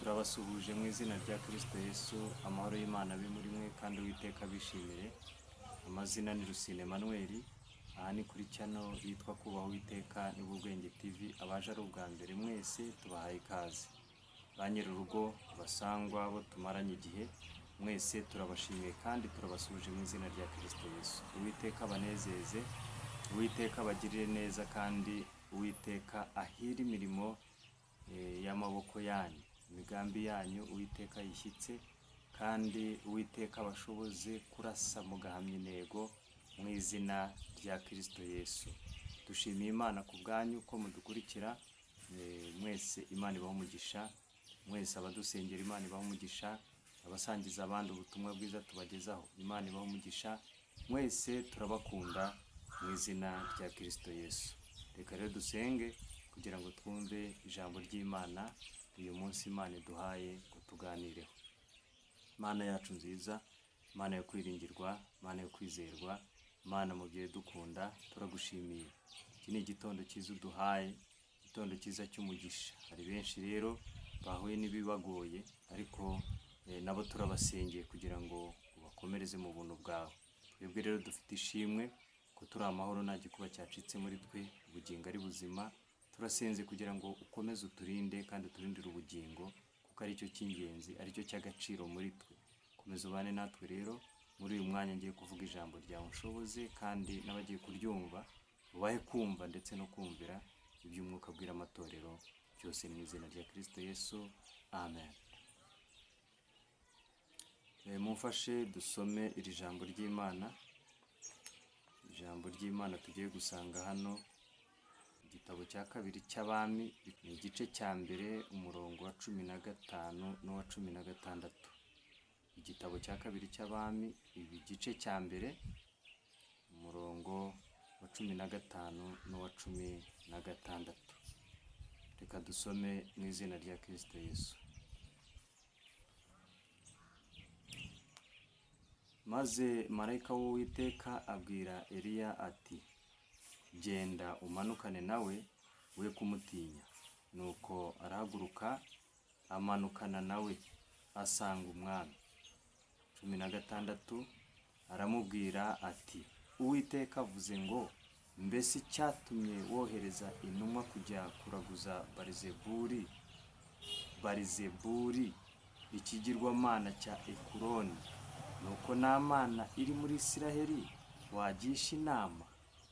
turabasuhuje mu izina rya Kristo Yesu. Amahoro y'Imana abe muri mwe kandi Uwiteka bishimire. Amazina ni Rusine Emmanuel, aha ni kuri channel yitwa Kubaha Uwiteka n'Ubwenge TV. Abaje ari ubwa mbere mwese tubahaye ikaze. Ba nyir'urugo, basangwa, abo tumaranye igihe, mwese turabashimiye kandi turabasuhuje mu izina rya Kristo Yesu. Uwiteka abanezeze, Uwiteka abagirire neza kandi Uwiteka ahira imirimo y'amaboko yanyu, imigambi yanyu Uwiteka yishyitse kandi Uwiteka abashoboze kurasa mugahamya intego mu izina rya Kristo Yesu. Dushimiye Imana ku bwanyu ko mudukurikira, mwese Imana ibahe umugisha, mwese abadusengera Imana ibahe umugisha, abasangiza abandi ubutumwa bwiza tubagezaho Imana ibahe umugisha, mwese turabakunda mu izina rya Kristo Yesu. Reka rero dusenge kugira ngo twumve ijambo ry'Imana uyu munsi Imana iduhaye ngo tuganireho. Mana yacu nziza, Mana yo kwiringirwa, Mana yo kwizerwa, Mana mubyeyi dukunda, turagushimiye. Iki ni igitondo cyiza uduhaye, igitondo cyiza cy'umugisha. Hari benshi rero bahuye n'ibibagoye, ariko nabo turabasengeye kugira ngo ubakomereze mu buntu bwawe. Twebwe rero dufite ishimwe ko turi amahoro, nta gikuba cyacitse muri twe, ubugingo ari buzima. Turasenze kugira ngo ukomeze uturinde kandi uturindire ubugingo, kuko ari cyo cy'ingenzi, ari cyo cy'agaciro muri twe. Komeza ubane natwe rero muri uyu mwanya ngiye kuvuga ijambo ryawe, unshoboze kandi n'abagiye kuryumva ubahe kumva ndetse no kumvira iby'umwuka abwira amatorero, byose mu izina rya Kristo Yesu, amen. Mumfashe dusome iri jambo ry'Imana. Ijambo ry'Imana tugiye gusanga hano igitabo cya kabiri cy'Abami, ni igice cya mbere umurongo wa 15 n'uwa 16. Igitabo cya kabiri cy'Abami, igice cya mbere umurongo wa 15 n'uwa 16. Reka dusome mu izina rya Kristo Yesu. Maze marayika w'Uwiteka abwira Eliya ati, genda umanukane nawe, we kumutinya. Nuko arahaguruka amanukana nawe, asanga umwami. 16 aramubwira ati, Uwiteka avuze ngo, mbese icyatumye wohereza intumwa kujya kuraguza Barizeburi ikigirwamana cya Ekuroni, nuko nta mana iri muri Isiraheli wagisha inama?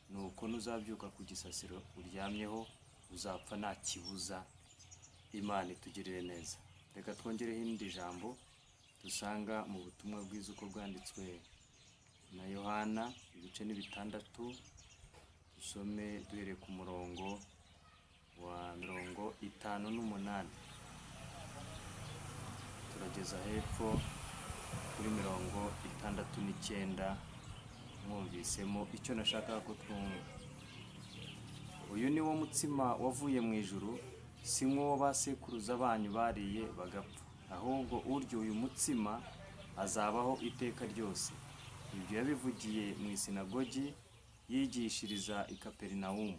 Nuko nuzabyuka ku gisasiro uryamyeho uzapfa nta kibuza. Imana itugirire neza. Reka twongereho irindi jambo dusanga mu butumwa bwiza uko bwanditswe na Yohana, ibice ni 6. Dusome duhereye ku murongo wa 58 turageza hepfo kuri 69. Mwumvisemo icyo nashakaga ko twumva. Uyu ni wo mutsima wavuye mu ijuru, si nk'uwo basekuruza banyu bariye bagapfa, ahubwo urya uyu mutsima azabaho iteka ryose. Ibyo yabivugiye mu isinagogi yigishiriza i Kaperinawumu.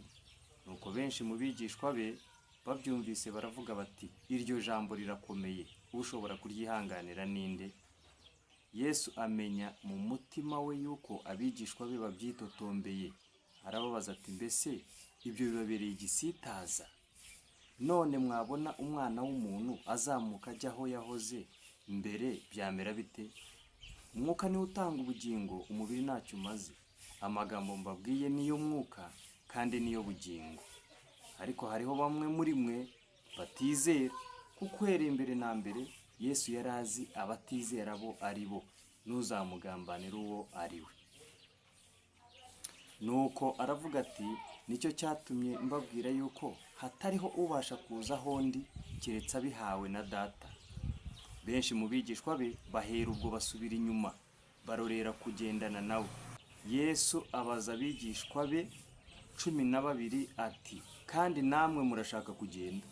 Nuko benshi mu bigishwa be babyumvise baravuga bati, iryo jambo rirakomeye, ushobora kuryihanganira ninde? Yesu amenya mu mutima we yuko abigishwa be babyitotombeye, arababaza ati, mbese ibyo bibabereye igisitaza? None mwabona umwana w'umuntu azamuka ajya aho yahoze mbere, byamera bite? Umwuka niwe utanga ubugingo, umubiri ntacyo umaze. Amagambo mbabwiye niyo mwuka kandi niyo bugingo. Ariko hariho bamwe muri mwe batizera, kuko uhereye mbere na mbere Yesu yari azi abatizera bo ari bo, n'uzamugambanira uwo ari we. Nuko aravuga ati, nicyo cyatumye mbabwira yuko hatariho ubasha kuza aho ndi keretse abihawe na Data. Benshi mu bigishwa be bahera ubwo basubira inyuma, barorera kugendana nawe. Yesu abaza abigishwa be 12 ati, kandi namwe murashaka kugenda?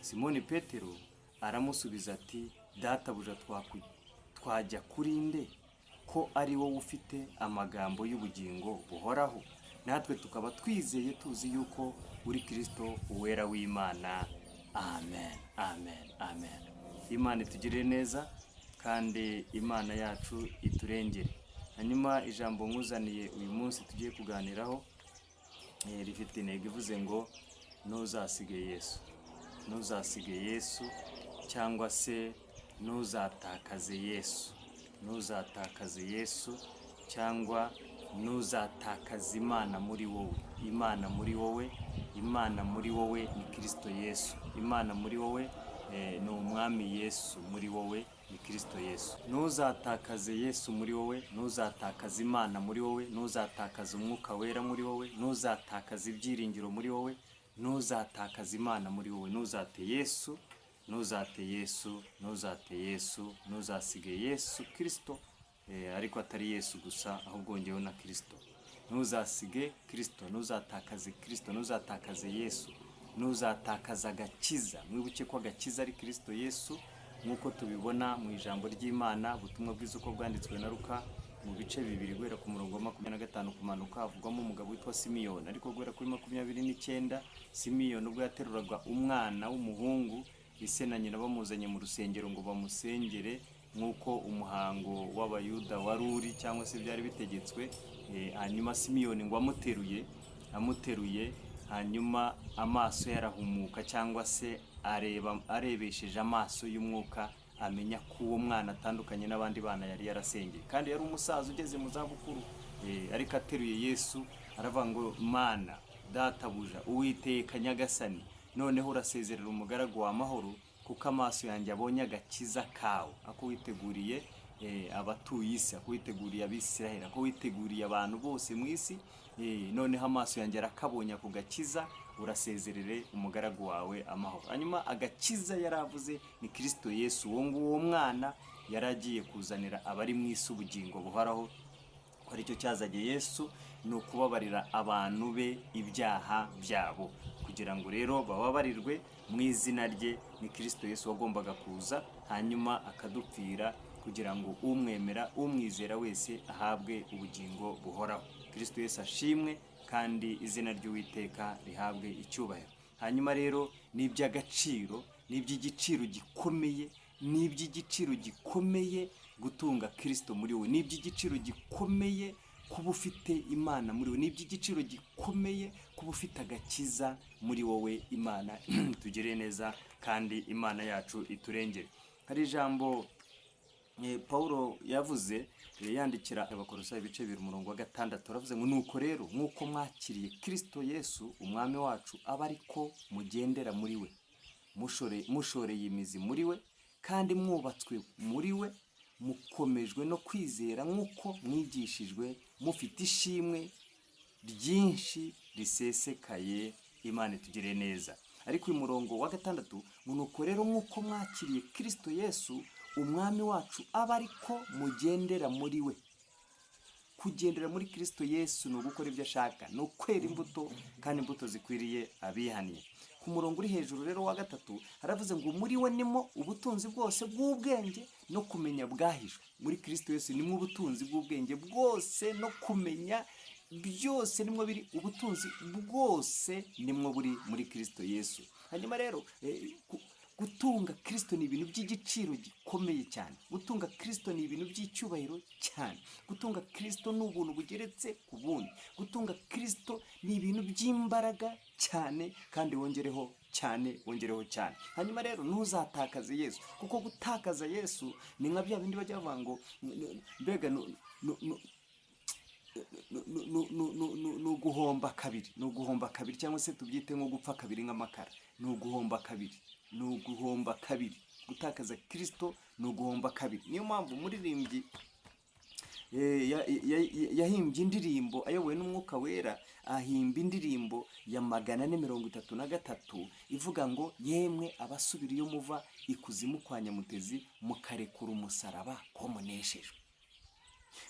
Simoni Petero aramusubiza ati, Databuja, twajya kuri nde? Ko ari wowe ufite amagambo y'ubugingo buhoraho, natwe tukaba twizeye tuzi yuko uri Kristo uwera w'Imana. Amen, amen, amen. Imana itugirire neza kandi Imana yacu iturengere. Hanyuma ijambo nkuzaniye uyu munsi tugiye kuganiraho rifite intego ivuze ngo ntuzasige Yesu. Ntuzasige Yesu cyangwa se ntuzatakaze Yesu. Ntuzatakaze Yesu cyangwa ntuzatakaze Imana muri wowe. Imana muri wowe, Imana muri wowe ni Kristo Yesu. Imana muri wowe ni umwami Yesu, muri wowe ni Kristo Yesu. Ntuzatakaze Yesu muri wowe, ntuzatakaze Imana muri wowe, ntuzatakaze umwuka wera muri wowe, ntuzatakaze ibyiringiro muri wowe, ntuzatakaze Imana muri wowe. Ntuzate Yesu, ntuzate Yesu, ntuzate Yesu, ntuzasige Yesu Kristo, ariko atari Yesu gusa ahubwo wongeyeho na Kristo. Ntuzasige Kristo, ntuzatakaze Kristo, ntuzatakaze Yesu, ntuzatakaza agakiza. Mwibuke ko agakiza ari Kristo Yesu, nk'uko tubibona mu ijambo ry'Imana, ubutumwa bwiza uko bwanditswe na Luka mu bice 2 guhera ku murongo wa 25 kumanuka, havugwamo umugabo witwa Simiyoni. Ariko guhera kuri 29, Simiyoni ubwo yateruraga umwana w'umuhungu, ise na nyina bamuzanye mu rusengero ngo bamusengere nk'uko umuhango w'Abayuda wari uri cyangwa se byari bitegetswe. Hanyuma Simiyoni ngo amuteruye, hanyuma amaso yarahumuka cyangwa se arebesheje amaso y'umwuka, amenya ko uwo mwana atandukanye n'abandi bana yari yarasengeye, kandi yari umusaza ugeze mu zabukuru. Ariko ateruye Yesu aravuga ngo Mana databuja, Uwiteka Nyagasani, noneho urasezerera umugaragu w'amahoro, kuko amaso yanjye abonye agakiza kawe, ako witeguriye abatuye isi, ako witeguriye Abisiraheli, ako witeguriye abantu bose mu isi. Noneho amaso yanjye arakabonye ako gakiza, urasezerere umugaragu wawe amahoro. Hanyuma agakiza yaravuze ni Kristo Yesu. Uwo mwana yaragiye kuzanira abari mu isi ubugingo buhoraho, ko aricyo cyazanye Yesu, ni ukubabarira abantu be ibyaha byabo, kugira ngo rero bababarirwe mu izina rye. Ni Kristo Yesu wagombaga kuza hanyuma akadupfira, kugira ngo umwizera wese ahabwe ubugingo buhoraho. Kristo Yesu ashimwe kandi izina ry'Uwiteka rihabwe icyubahiro. Hanyuma rero ni iby'agaciro, ni iby'igiciro gikomeye, gutunga Kristo muri wowe. Ni iby'igiciro gikomeye kuba ufite Imana muri wowe. Ni iby'igiciro gikomeye kuba ufite agakiza muri wowe. Imana tugire neza kandi Imana yacu iturengere. Hari ijambo Paulo yavuze yandikira Abakolosayi ibice 2 umurongo wa 6, aravuze ngo nuko rero nk'uko mwakiriye Kristo Yesu umwami wacu, aba ariko mugendera muri we, mushoreye imizi muri we, kandi mwubatswe muri we, mukomejwe no kwizera nk'uko mwigishijwe, mufite ishimwe ryinshi risesekaye. Imana itugire neza. Ariko uyu murongo wa 6 ngo nuko rero nk'uko mwakiriye Kristo Yesu umwami wacu, aba ariko mugendera muri we. Kugendera muri Kristo Yesu ni ugukora ibyo ashaka, ni ukwera imbuto, kandi imbuto zikwiriye abihaniye. Ku murongo uri hejuru rero wa 3 haravuze ngo muri we nimo ubutunzi bwose bw'ubwenge no kumenya bwahishwe. Muri Kristo Yesu nimo ubutunzi bw'ubwenge bwose no kumenya byose nimwo biri. Ubutunzi bwose nimwo buri muri Kristo Yesu. Hanyuma rero gutunga Kristo ni ibintu by'igiciro gikomeye cyane. Gutunga Kristo ni ibintu by'icyubahiro cyane. Gutunga Kristo ni ubuntu bugeretse ku bundi. Gutunga Kristo ni ibintu by'imbaraga cyane, kandi wongereho cyane. Hanyuma rero ntuzatakaze Yesu, kuko gutakaza Yesu ni nka bya bindi bajya bavuga ngo mbega nuguhomba kabiri, cyangwa se tubyite nko gupfa kabiri nk'amakara. Nuguhomba kabiri. Gutakaza Kristo nuguhomba kabiri. Niyo mpamvu umuririmbyi yahimbye indirimbo ayobowe n'umwuka wera, ahimba indirimbo ya 433 ivuga ngo yemwe abasubira iyo muva ikuzimu kwa Nyamutezi, mukarekura umusaraba ko muneshejwe.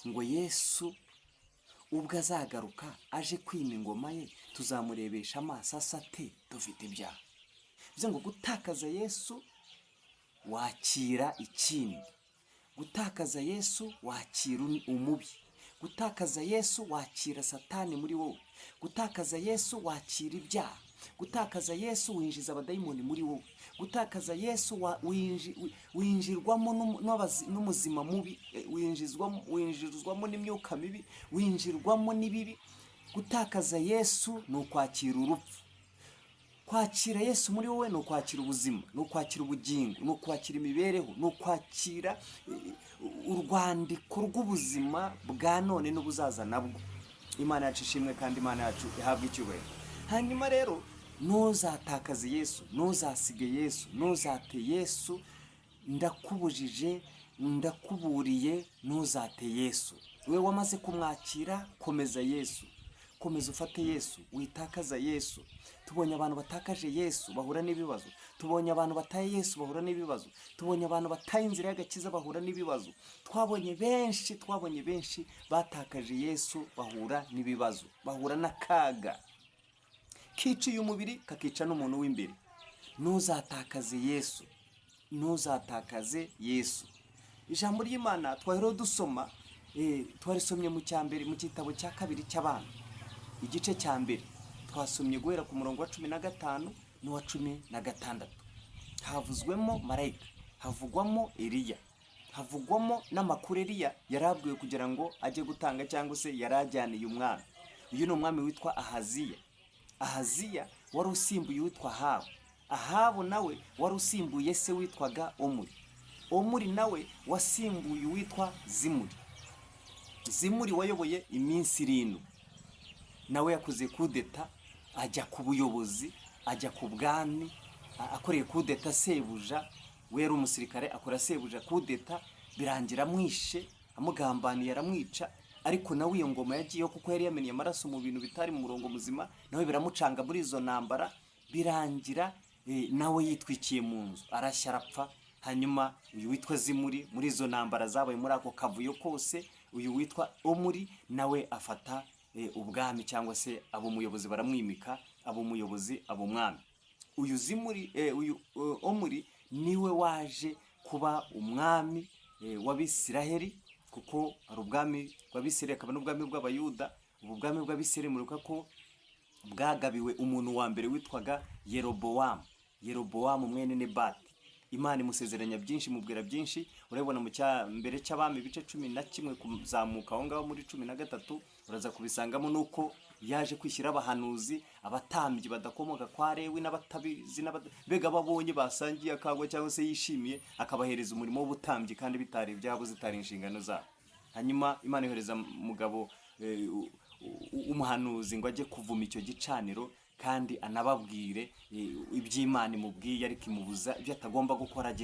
Ngo Yesu ubwo azagaruka aje kwima ingoma ye, tuzamurebesha amaso asate dufite ibyaha. Bivuze ngo gutakaza Yesu wakira ikindi. Gutakaza Yesu wakira umubi. Gutakaza Yesu wakira Satani muri wowe. Gutakaza Yesu wakira ibyaha. gutakaza Yesu winjiza abadayimoni muri wowe, gutakaza Yesu winjirwamo n'umuzima mubi, winjizwamo n'imyuka mibi, winjirwamo n'ibibi. Gutakaza Yesu ni ukwakira urupfu. Kwakira Yesu muri wowe ni ukwakira ubuzima, ni ukwakira ubugingo, ni ukwakira imibereho, ni ukwakira urwandiko rw'ubuzima bwa none n'ubuzaza nabwo. Imana yacu ishimwe kandi Imana yacu ihabwa icyubahiro. Hanyuma rero ntuzatakaze Yesu, ntuzasige Yesu, ntuzate Yesu. Ndakubujije, ndakuburiye, ntuzate Yesu. We wamaze kumwakira, komeza Yesu, komeza ufate Yesu, witakaza Yesu. Tubonye abantu batakaje Yesu bahura n'ibibazo, tubonye abantu bataye Yesu bahura n'ibibazo, tubonye abantu bataye inzira y'agakiza bahura n'ibibazo. Twabonye benshi batakaje Yesu bahura n'ibibazo, bahura n'akaga kiciye umubiri kakica n'umuntu w'imbere. Ntuzatakaze Yesu, ntuzatakaze Yesu. Ijambo ry'Imana twahero dusoma, twarisomye mu cyambere mu gitabo cya kabiri cy'Abana, igice cya mbere twasomye guhera ku murongo wa 15 n'uwa 16. Havuzwemo marayika, havugwamo Eliya, havugwamo n'amakuru Eliya yarabwiwe kugira ngo ajye gutanga cyangwa se yarajyaniye umwami. Uyu ni umwami witwa Ahaziya. Ahaziya wari usimbuye witwa Ahabu. Ahabu nawe wari usimbuye se witwaga Omuri. Omuri nawe wasimbuye witwa Zimuri. Zimuri wayoboye iminsi 7. Nawe yakoze kudeta, ajya ku buyobozi, ajya ku bwami, akoreye kudeta sebuja. Wera umusirikare akora sebuja kudeta, birangira mwishe, amugambaniye aramwica. Ariko nawe iyo ngoma yagiyeho kuko yari yamenye amaraso mu bintu bitari mu murongo muzima, nawe biramucanga muri izo ntambara. Birangira nawe yitwikiye mu nzu, arashya arapfa. Hanyuma uyu witwa Zimuri muri izo ntambara zabaye muri ako kavuyo kose, uyu witwa Omuri nawe afata ubwami cyangwa se abo umuyobozi baramwimika, abo umuyobozi abo mwami. Uyu Zimuri Omuri niwe waje kuba umwami w'Abisiraheli, kuko ari ubwami bw'Abisiraheli akaba n'ubwami bw'Abayuda. Ubu bwami bw'Abisiraheli muruka ko bwagabiwe umuntu wa mbere witwaga Yerobowamu mwene Nebati. Imana imusezeranya byinshi, mubwira byinshi. Urabona mu cyambere cy'Abami ibice 11 kuzamuka aho ngaho muri 13 uraza kubisangamo nuko yaje kwishyira abahanuzi, abatambyi badakomoka kwa Lewi n'abatabizi bega babonye basangiye akagwa cyangwa se yishimiye, akabahereza umurimo w'ubutambyi kandi bitari byabo zitari inshingano zabo. Hanyuma Imana yohereza mugabo umuhanuzi ngo ajye kuvuma icyo gicaniro kandi anababwire iby'Imana imubwiye, ariko imubuza ibyo atagomba gukora.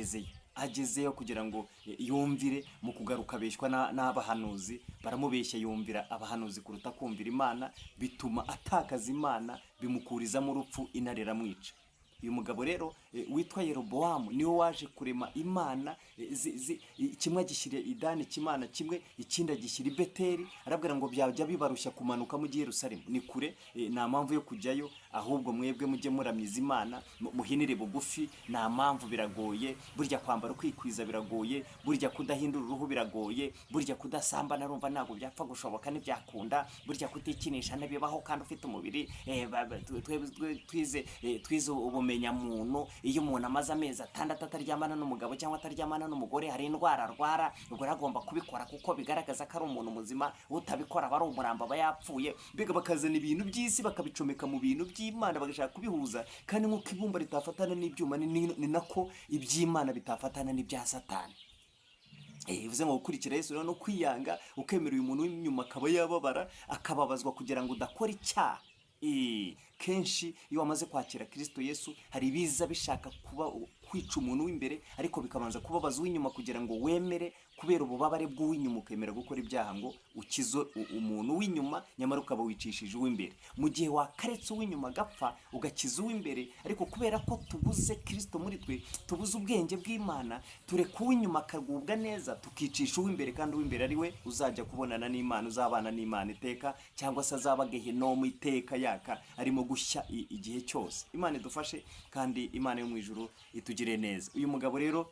Agezeyo kugira ngo yumvire. Mu kugaruka beshywa n'abahanuzi, baramubeshya yumvira abahanuzi kuruta kumvira Imana, bituma atakaza Imana, bimukurizamo urupfu, intare iramwica. Uyu mugabo rero witwa Yerobowamu niwe waje kurema imana, kimwe agishyira idani cy'Imana kimwe, ikindi agishyira i Beteli. Arabwira ngo byajya bibarushya kumanuka mu Yerusalemu, ni kure, nta mpamvu yo kujyayo, ahubwo mwebwe mujye muramyiza Imana, muhinire bugufi. Nta mpamvu, biragoye. Burya kwambara kwikwiza biragoye, burya kudahindura uruhu biragoye, burya kudasamba narumva ntabwo byapfa gushoboka ntibyakunda, burya kutikinisha ntibibaho kandi ufite umubiri. Twize ubumenya muntu. Iyo umuntu amaze amezi 6 ataryamana n'umugabo cyangwa ataryamana n'umugore, hari indwara arwara. Ubwo agomba kubikora kuko bigaragaza ko ari umuntu muzima. Utabikora aba ari umuramba, aba yapfuye. Biga bakazana ibintu by'isi bakabicomeka mu bintu by'Imana, bagashaka kubihuza. Kandi nk'uko ibumba ritafatana n'ibyuma, ni nako iby'Imana bitafatana n'ibya Satani. Bivuze ngo gukurikira Yesu no kwiyanga, ukemera uyu muntu w'inyuma akaba yababara, akababazwa kugira ngo udakora icyaha. Kenshi iyo wamaze kwakira Kristo Yesu, hari biza bishaka kuba kwica umuntu w'imbere, ariko bikabanza kubabaza uw'inyuma kugira ngo wemere, kubera ububabare bw'uw'inyuma ukemera gukora ibyaha ngo ukizo umuntu w'inyuma, nyamara ukaba wicishije uw'imbere. Mu gihe wakaretse uw'inyuma agapfa ugakiza uw'imbere, ariko kubera ko tubuze Kristo muri twe, tubuze ubwenge bw'Imana, tureka uw'inyuma akagubwa neza, tukicisha uw'imbere, kandi uw'imbere ari we uzajya kubonana n'Imana, uzabana n'Imana iteka, cyangwa se azaba Gehinomu iteka yaka arimo gushya igihe cyose. Imana idufashe kandi Imana yo mu ijuru itugire neza. Uyu mugabo rero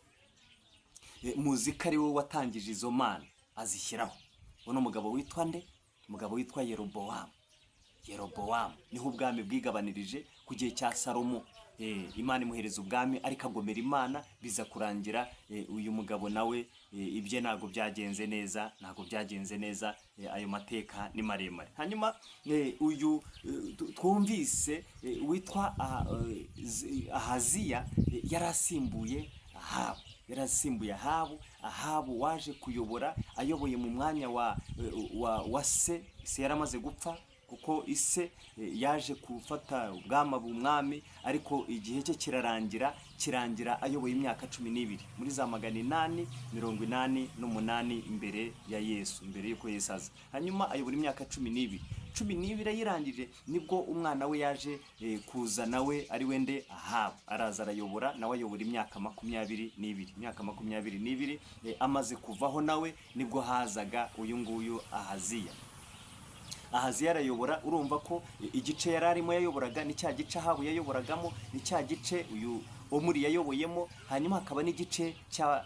muzi ko ari we watangije izo mana azishyiraho. Uno mugabo witwa nde? Umugabo witwa Yerobowamu. Yerobowamu. Niho ubwami bwigabanirije ku gihe cya Salomo. Imana imuhereza ubwami ariko agomera Imana, biza kurangira uyu mugabo nawe ibye ntabwo byagenze neza, ayo mateka ni maremare. Hanyuma uyu twumvise witwa Ahaziya yarasimbuye Ahabu waje kuyobora, ayoboye mu mwanya wa se yaramaze gupfa, kuko ise yaje gufata umwami, ariko igihe cye kirangira ayoboye imyaka 12 muri za 888 imbere ya Yesu, mbere yuko Yesu aza. Hanyuma ayobora imyaka 12 ayirangije, nibwo umwana we yaje kuza nawe ari wende Ahabu, araza arayobora, nawe ayobora imyaka 22. Amaze kuvaho nawe nibwo hazaga uyu nguyu Ahaziya arayobora. Urumva ko igice yari arimo yayoboraga ni cya gice Ahabu yayoboragamo, ni cya gice uyu Omuri yayoboyemo. Hanyuma hakaba n'igice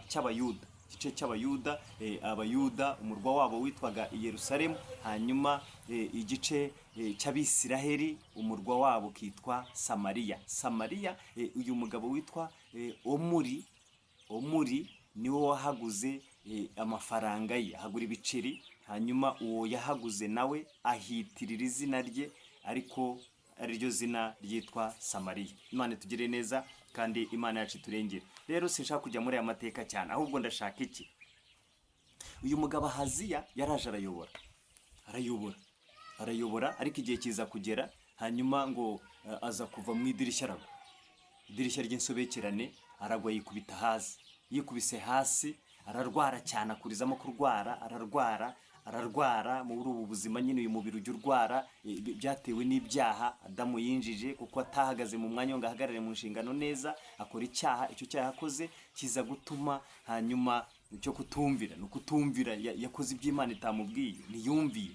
cy'Abayuda, Abayuda umurwa wabo witwaga Yerusalemu. Hanyuma igice cy'Abisiraheli umurwa wabo kitwa Samariya. Uyu mugabo witwa Omuri niwe wahaguze amafaranga ye, ahagura ibiceri. Hanyuma uwo yahaguze nawe ahitirira izina rye, ariko ariryo zina ryitwa Samariya. Imana tugire neza kandi Imana yacu turengere. Rero sinshaka kujya muri aya mateka cyane, ahubwo ndashaka iki. Uyu mugabo Ahaziya yaraje arayobora, ariko igihe kiza kugera, hanyuma ngo aza kuva mu idirishya ry'insobekerane, aragwa yikubita hasi. Yikubise hasi ararwara cyane, akurizamo kurwara, ararwara muri ubu buzima nyine. Uyu mubiri ujya urwara, byatewe n'ibyaha Adamu yinjije, kuko atahagaze mu mwanya ngo ahagarare mu nshingano neza, akora icyaha. Icyo cyaha yakoze kiza gutuma, hanyuma cyo kutumvira, no kutumvira yakoze ibyo Imana itamubwiye, ntiyumviye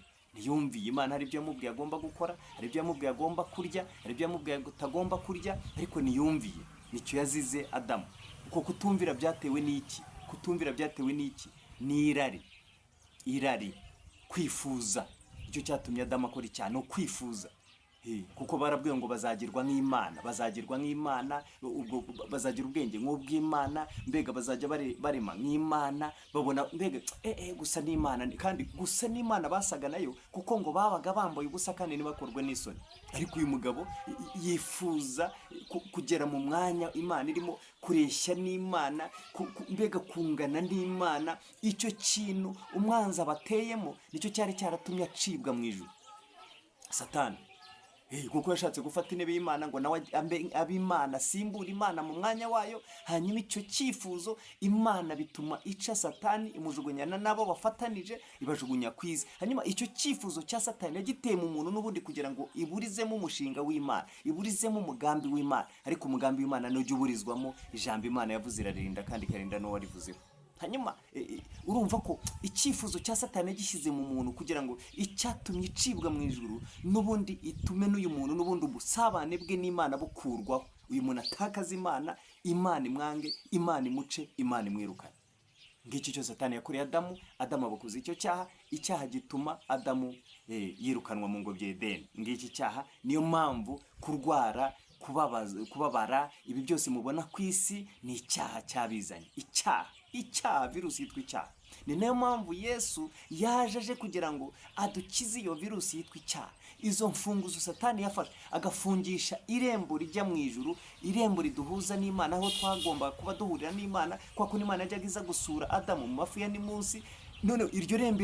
Imana. Hari ibyo yamubwiye agomba gukora, hari ibyo yamubwiye agomba kurya, hari ibyo yamubwiye atagomba kurya, ariko ntiyumviye. Nicyo yazize Adamu. Uko kutumvira byatewe n'iki? Ni irari, kwifuza. Icyo cyatumye Adamu akora icyaha, no kwifuza. Kuko barabwiye ngo bazagirwa nk'Imana, ubwo bazagira ubwenge nk'ubw'Imana, mbega bazajya barema nk'Imana, babona mbega gusa n'Imana. Kandi gusa n'Imana basaga nayo, kuko ngo babaga bambaye ubusa kandi ntibakorwe n'isoni. Ariko uyu mugabo yifuza kugera mu mwanya Imana irimo, kureshya n'Imana, mbega kungana n'Imana. Icyo kintu umwanzi abateyemo nicyo cyari cyaratumye acibwa mu ijuru, Satani. Kuko yashatse gufata intebe y'Imana ngo nawe ab'Imana, asimbura Imana mu mwanya wayo. Hanyuma icyo cyifuzo Imana bituma ica Satani, imujugunyana nabo bafatanije, ibajugunya ku isi. Hanyuma icyo cyifuzo cya Satani yagiteye mu muntu n'ubundi kugira ngo iburizemo umushinga w'Imana, iburizemo umugambi w'Imana. Ariko umugambi w'Imana nujya uburizwamo, ijambo Imana yavuze irarinda, kandi ikarinda n'uwo warivuzeho. Hanyuma urumva ko icyifuzo cya Satani yagishyize mu muntu kugira ngo icyatumye icibwa mu ijuru n'ubundi itume n'uyu muntu n'ubundi ubusabane bwe n'Imana bukurwaho. Uyu muntu atakaza Imana, Imana imwange, Imana imuce, Imana imwirukane. Ngicyo cyo Satani yakoreye Adamu abakoze icyo cyaha. Icyaha gituma Adamu yirukanwa mu ngobyi y'Edeni. Ngicyo cyaha, niyo mpamvu kurwara, kubabara, ibi byose mubona ku isi ni icyaha cyabizanye. Icyaha, virusi yitwa icyaha. Ni nayo mpamvu Yesu yaje aje kugira ngo adukize iyo virusi yitwa icyaha. Izo mfunguzo Satani yafashe agafungisha irembo rijya mu ijuru, irembo riduhuza n'Imana, aho twagomba kuba duhurira n'Imana, kwa ko n'Imana yajyaga iza gusura Adamu mu mafu ya nimunsi. None iryo rembo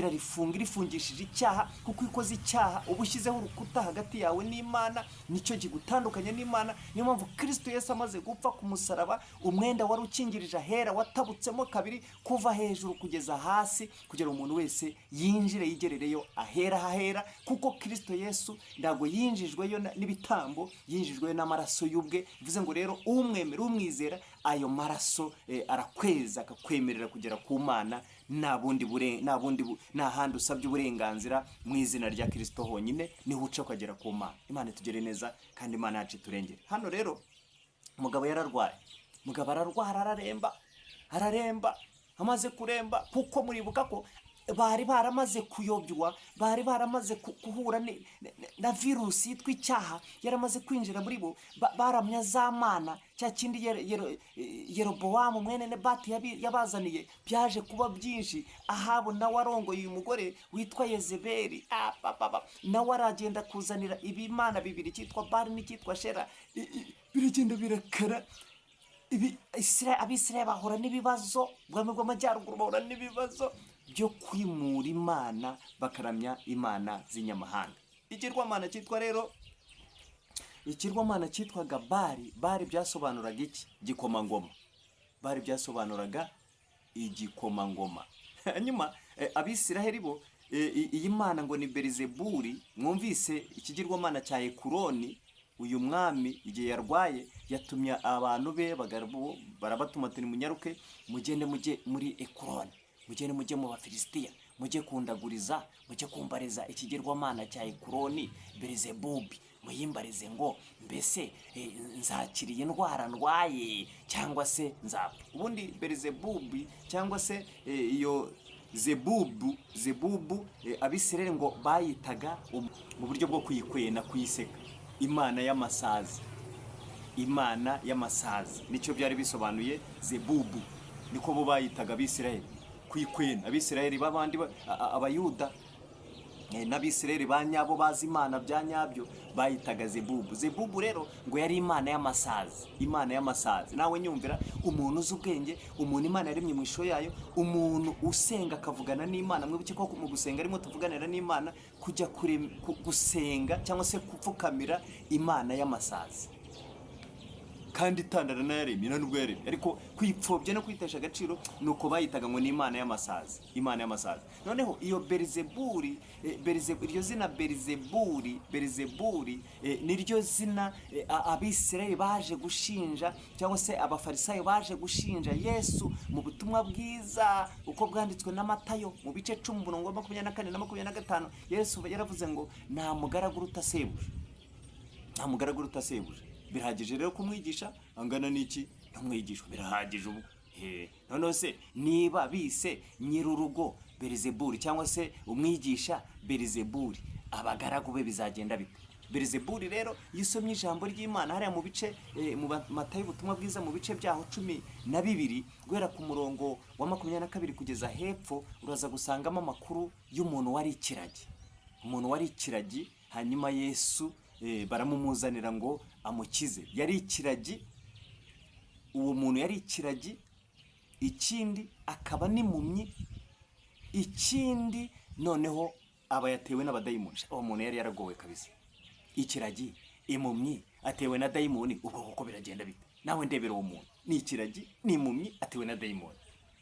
rifungishije icyaha, kuko ikoze icyaha uba ushyizeho urukuta hagati yawe n'Imana, nicyo gigutandukanya n'Imana. Niyo mpamvu Kristo Yesu amaze gupfa ku musaraba, umwenda wari ukingirije ahera watabutsemo kabiri, kuva hejuru kugeza hasi, kugira umuntu wese yinjire yigerereyo ahera. Kuko Kristo Yesu ntabwo yinjijweyo n'ibitambo, yinjijweyo n'amaraso y'ubwe. Bivuze ngo rero umwemera, umwizera, ayo maraso arakweza, akakwemerera kugera ku Mana. Nta handi usabye uburenganzira, mu izina rya Kristo honyine niho uca ukagera ku Mana. Imana itugere neza kandi Imana yacu turengere. Hano rero umugabo yararwaye, araremba. Amaze kuremba, kuko muribuka ko bari baramaze kuyobywa, bari baramaze guhura na virusi yitwa icyaha yaramaze kwinjira muri bo, baramya za mana, cya kindi Yerobowamu mwene Nebati yabazaniye byaje kuba byinshi. Ahabu nawe arongoye uyu mugore witwa Yezebeli, nawe aragenda kuzanira ibimana bibiri, cyitwa Bali n'icyitwa Shera, biragenda birakara. Abisirayeli bahura n'ibibazo, ubwami bw'amajyaruguru bahura n'ibibazo byo kwimura imana, bakaramya imana z'inyamahanga. Ikirwamana cyitwa rero, ikirwamana cyitwaga Bali. Bali byasobanuraga iki? Igikomangoma. Bali byasobanuraga igikomangoma. Hanyuma abisiraheli bo iyi mana ngo ni Belizebuli. Mwumvise ikigirwamana cya Ekuroni. Uyu mwami igihe yarwaye yatumye abantu be barabatuma ati munyaruke mugende mujye muri Ekuroni, mugende mujye mu Bafilisitiya, mujye kundaguriza, mujye kumbariza ikigirwamana cya Ekuroni Belizebubi, muyimbarize ngo mbese nzakiriye indwara ndwaye cyangwa se nzapfa. Ubundi Belizebubi cyangwa se iyo Zebubu abisirayeli ngo bayitaga mu buryo bwo kuyikwena, kuyiseka, imana y'amasazi. Imana y'amasazi nicyo byari bisobanuye. Zebubu niko bo bayitaga abisirayeli, kwikwena. Abisirayeli babandi abayuda n'abisirayeli ba nyabo bazi imana bya nyabyo bayitaga Zebubu. Zebubu rero ngo yari imana y'amasazi, imana y'amasazi. Nawe nyumvira, umuntu uzi ubwenge, umuntu imana yaremye mu ishusho yayo, umuntu usenga akavugana n'imana. Mwibuke ko mu gusenga arimo tuvuganira n'imana, kujya gusenga cyangwa se gupfukamira imana y'amasazi kandi itandara n'ayaremye nubwo yaremye, ariko kwipfobya no kwitesha agaciro nuko bayitaga ngo ni imana y'amasazi, imana y'amasazi. Noneho iyo Belizebuli, iryo zina Belizebuli niryo zina abisirayeli baje gushinja, cyangwa se abafarisayo baje gushinja Yesu mu butumwa bwiza uko bwanditswe na Matayo mu bice 10:24 na 25. Yesu yaravuze ngo nta mugaragu uruta sebuja, nta mugaragu uruta sebuja. Birahagije rero kumwigisha angana n'iki? Ntumwigishwa. Birahagije ubu. Noneho se niba bise nyirurugo Belizebuli cyangwa se umwigisha Belizebuli, abagaragu be bizagenda bite? Belizebuli rero yisomye ijambo ry'Imana hariya mu bice mu Matayo ubutumwa bwiza mu bice byaho 12 guhera ku murongo wa 22 kugeza hepfo, uraza gusangamo amakuru y'umuntu wari ikiragi. Umuntu wari ikiragi, hanyuma Yesu baramumuzanira ngo amukize. Yari ikiragi, uwo muntu yari ikiragi, ikindi akaba n'impumyi, ikindi noneho aba yatewe n'abadayimoni. Uwo muntu yari yaragowe kabisa. Ikiragi, impumyi, atewe na dayimoni, ubwo kuko biragenda bite? Nawe ndebera uwo muntu ni ikiragi, ni impumyi, atewe na dayimoni.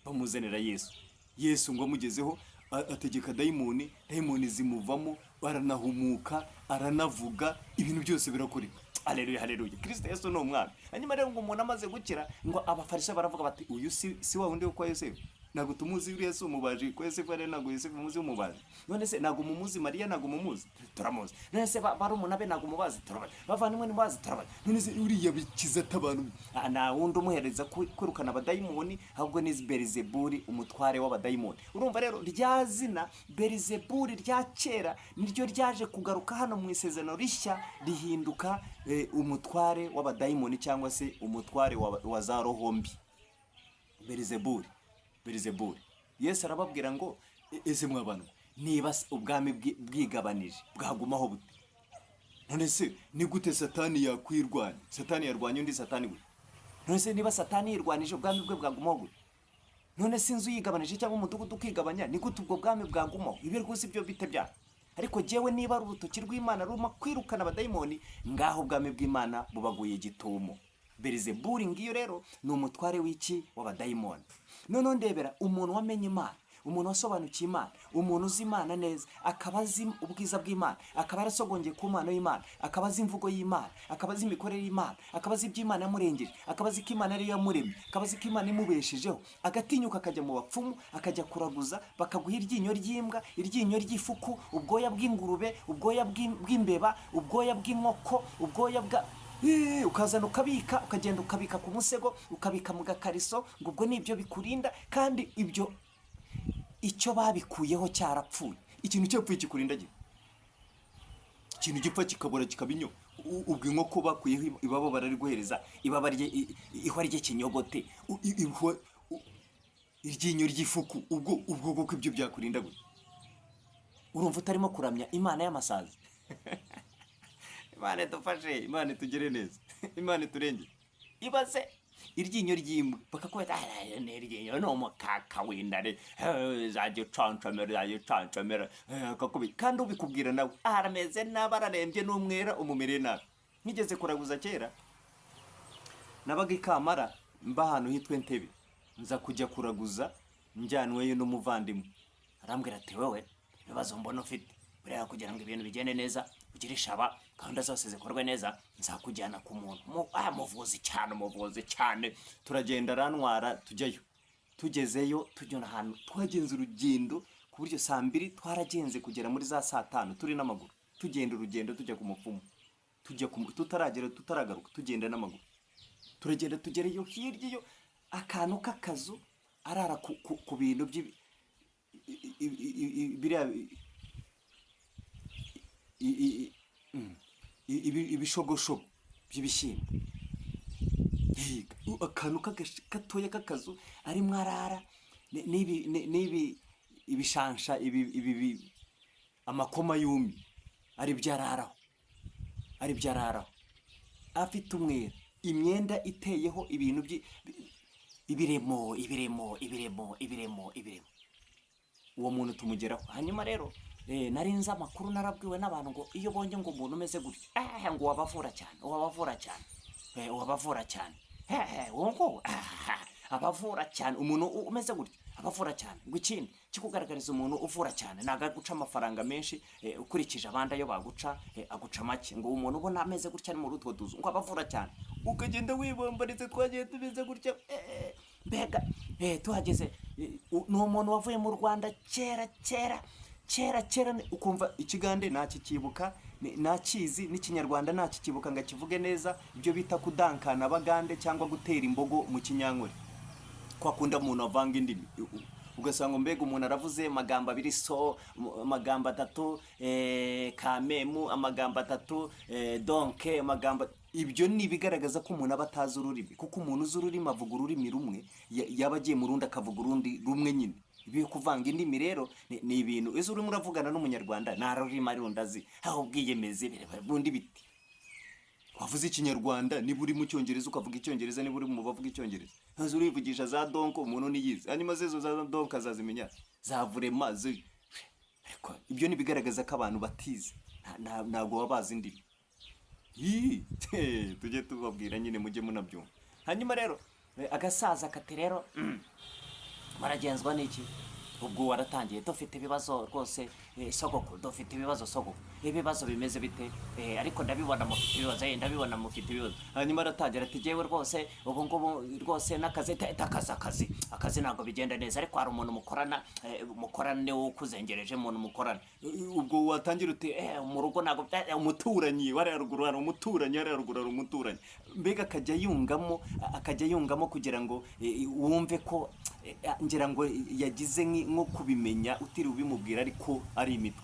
Bamuzanira Yesu. Yesu ngo amugezeho ategeka dayimoni, dayimoni zimuvamo, baranahumuka, aranavuga, ibintu byose birakoreka. Haleluya, haleluya. Kristo Yesu ni umwami. Hanyuma rero ngo umuntu amaze gukira, ngo abafarisayo baravuga bati uyu si wa wundi wo kwa Yosefu. Ntabwo tumuzi uri Yesu umubaji, kwa Yosefu ari ntabwo Yosefu umuzi umubaji. None se ntabwo mumuzi Mariya, ntabwo mumuzi? Turamuzi. None se barumuna be ntabwo mubazi? Turabazi. Bavandimwe ntibazi? Turabazi. None se uriya bikiza atabantu? Na wundi umuhereza kwirukana abadayimoni, ahubwo ni Belizebuli, umutware w'abadayimoni. Urumva rero rya zina Belizebuli rya kera niryo ryaje kugaruka hano mu isezerano rishya, rihinduka umutware w'abadayimoni cyangwa se umutware wa za roho mbi. Belizebuli. Yesu arababwira ngo ese mwabana, niba ubwami bwigabanije bwagumaho bute? None se ni gute Satani yakwirwanya? Satani yarwanya undi Satani gute? None se niba Satani yirwanije ubwami bwe bwagumaho gute? None se inzu yigabanije cyangwa umudugudu ukigabanya, ni gute ubwo bwami bwagumaho? Ibi rwose ibyo bite bya. Ariko jewe niba ari urutoki rw'Imana ruma kwirukana abadayimoni, ngaho ubwami bw'Imana bubaguye gitumo. Belizebuli ngiyo rero ni umutware w'iki? W'abadayimoni. None ndebera umuntu wamenye Imana, umuntu wasobanukiye Imana, umuntu uzi Imana neza, akaba azi ubwiza bw'Imana, akaba arasogongeye ku Mana y'Imana, akaba azi imvugo y'Imana, akaba azi imikorere y'Imana, akaba azi iby'Imana yamurengeje, akaba azi ko Imana ari yamuremye, akaba azi ko Imana imubeshejeho, agatinyuka akajya mu bapfumu, akajya kuraguza, bakaguha iryinyo ry'imbwa, iryinyo ry'ifuku, ubwoya bw'ingurube, ubwoya bw'imbeba, ubwoya bw'inkoko, ubwoya bwa ukazana ukabika, ukagenda ukabika ku musego, ukabika mu gakariso, ngo ubwo nibyo bikurinda. Kandi ibyo icyo babikuyeho cyarapfuye. Ikintu cyapfuye kikurindagira, ikintu gipfa kikabura kikabinyo. Ubwo inkoko bakuyeho ibaba barariguhereza ibaba ihwa ry'ikinyogote, iryinyo ry'ifuku. ubwo kuko ibyo byakurinda gute? Urumva utarimo kuramya Imana y'amasazi? Imana idufashe, Imana itugire neza, Imana iturengere. Ibaze iryinyo ry'imbwa bakakubita iryinyo ni umukaka w'indare, zajya ucancamera kakubita, kandi ubikubwira nawe arameze nabi, ararembye n'umwera umumereye nabi. Nigeze kuraguza kera, nabaga i Kamara mba ahantu hitwa Entebbe, nza kujya kuraguza njyanweyo n'umuvandimwe. Arambwira ati wowe ibibazo mbona ufite buriya, kugira ngo ibintu bigende neza ugire ishaba gahunda zose zikorwe neza, nzakujyana ku muntu umuvuzi cyane. Turagenda arantwara tujyayo. Tugezeyo tujyana ahantu twagenze urugendo ku buryo saa 2 twaragenze kugera muri za saa 5 turi n'amaguru. Tugenda urugendo tujya ku mupfumu, tutaragaruka tugenda n'amaguru. Turagenda tugereyo, hirya yo akantu k'akazu arara ku bintu ibishogoshogo by'ibishyimbo. Akantu gatoya k'akazu arimo arara n'ibi ibishansha, amakoma yumye ari byararaho. Afite umwera, imyenda iteyeho ibintu ibiremo. Uwo muntu tumugeraho. Hanyuma rero narinze amakuru, narabwiwe n'abantu ngo iyo bonye ngo umuntu umeze gutyo ngo wabavura cyane, ngo abavura cyane, umuntu umeze gutyo abavura cyane. Ngo ikindi kikugaragariza umuntu uvura cyane naga guca amafaranga menshi ukurikije abandi ayo baguca, aguca make. Ngo umuntu ubona ameze gutya ni mu rutwo tuzu ngo abavura cyane, ukagenda wibombaritse. Twagiye tumeze gutya mbega tuhageze, ni umuntu wavuye mu Rwanda kera, ukumva ikigande nakikibuka, nakizi n'ikinyarwanda nakikibuka ngo akivuge neza. Ibyo bita kudankana abagande cyangwa gutera imbogo mu kinyankore, kwa kunda umuntu avanga indimi. Ugasanga mbega umuntu aravuze amagambo 2 amagambo 3 kamemu, amagambo 3 donke, amagambo. Ibyo ni bigaragaza ko umuntu abataza ururimi, kuko umuntu uzi ururimi avuga ururimi rumwe, yaba agiye mu rundi akavuga urundi rumwe nyine. Ibi kuvanga indimi rero ni ibintu izo urimo uravugana n'umunyarwanda nta rurimi arundazi, aho bwiyemeze bundi biti. Wavuze ikinyarwanda, niba uri mu cyongereza ukavuga icyongereza, niba uri mu bavuga icyongereza ntazo urivugisha za donko, umuntu niyizi. Hanyuma zezo za donko azazimenya, zavurema ze. Ariko ibyo nibigaragaza ko abantu batize, ntabwo wabaza indimi. Tujye tubabwira nyine mujye munabyumva. Hanyuma rero agasaza kati rero baragenzwa n'iki? Ubwo waratangiye dufite ibibazo rwose sogoko, dufite ibibazo sogoko. Ibibazo bimeze bite? Ariko ndabibona mufite ibibazo, ndabibona mufite ibibazo. Hanyuma aratangira ati jewe rwose ubu ngubu rwose akazi ntabwo bigenda neza, ariko hari umuntu mukorana niwe ukuzengereje, umuntu mukorana. Ubwo watangira uti mu rugo ntabwo umuturanyi wari ruguru, hari umuturanyi wari ruguru, hari umuturanyi. Mbega akajya yungamo kugira ngo wumve ko ngira ngo yagize nko kubimenya utiri ubimubwira, ariko ari imitwe.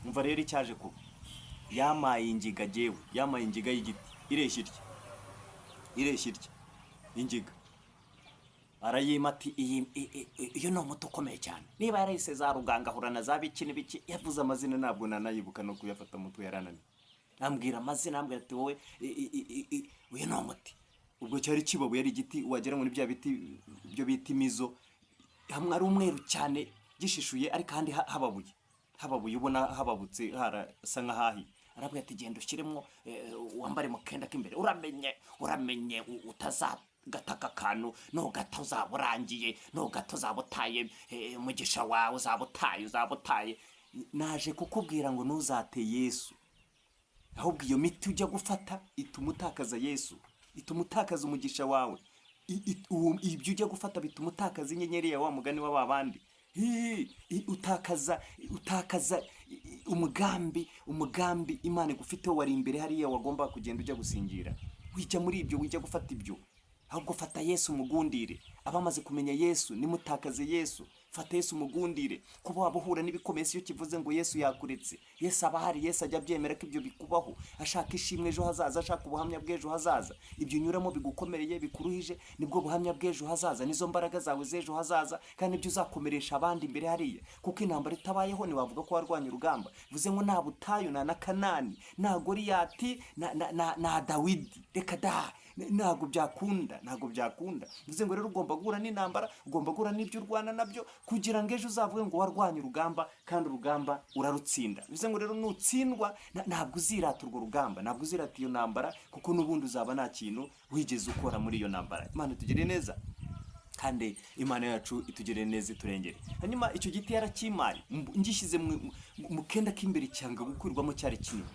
Umva rero icyaje kuba, yamaye ingiga y'igiti ireshya itya ingiga. Arayima ati iyo no muto ukomeye cyane, niba yarayise za ruganga hurana za biki n'ibiki, yavuze amazina ntabwo nanayibuka no kuyafata mutwe yarananiye. Ambwira amazina, ambwira ati wowe uyu no muti. Ubwo cyari kibabu, yari igiti wagera muri bya biti byo bita imizo, hamwe ari umweru cyane gishishuye, ariko kandi hababuye ubona hababutse harasa nkahahi. Arabwira ati genda ushyiremo wambare mu kenda k'imbere, uramenye utazagataka akantu, nugata uzaburangiye, nugata uzabutaye umugisha wawe, uzabutaye. Naje kukubwira ngo ntuzate Yesu, ahubwo iyo miti ujya gufata ituma utakaza Yesu, ituma utakaza umugisha wawe. Ibyo ujya gufata bituma utakaza inyenyeri ya wa mugani wa babandi. Utakaza umugambi Imana igufiteho wari imbere hariya wagomba kugenda ujya gusingira. Wijya muri ibyo, wijya gufata ibyo, ahubwo fata Yesu mugundire. Abamaze kumenya Yesu nimutakaze Yesu, fata Yesu umugundire. Kuba waba uhura n'ibikomeye iyo kivuze ngo Yesu yakuretse, Yesu aba ahari, Yesu ajya abyemera ko ibyo bikubaho, ashaka ishimwe ejo hazaza, ashaka ubuhamya bw'ejo hazaza. Ibyo unyuramo bigukomereye bikuruhije, nibwo buhamya bw'ejo hazaza, nizo mbaraga zawe z'ejo hazaza, kandi ibyo uzakomeresha abandi imbere hariya. Kuko intambara itabayeho ntiwavuga ko warwanya urugamba. Bivuze ngo nta butayu, nta na Kanani, nta Goliyati, na Dawidi, reka da, ntabwo byakunda, ntabwo byakunda. Bivuze ngo rero ugomba guhura n'intambara, ugomba guhura n'ibyo urwana nabyo, kugira ngo ejo uzavuge ngo warwanye urugamba, kandi urugamba urarutsinda. Bivuze ngo rero nutsindwa, ntabwo uzirata urwo rugamba, ntabwo uzirata iyo ntambara, kuko n'ubundi uzaba nta kintu wigeze ukora muri iyo ntambara. Imana itugire neza, kandi Imana yacu itugire neza, iturengere. Hanyuma icyo giti yarakimaye, ngishyize mu kenda k'imbere cyanga gukwirwamo cyari kinini.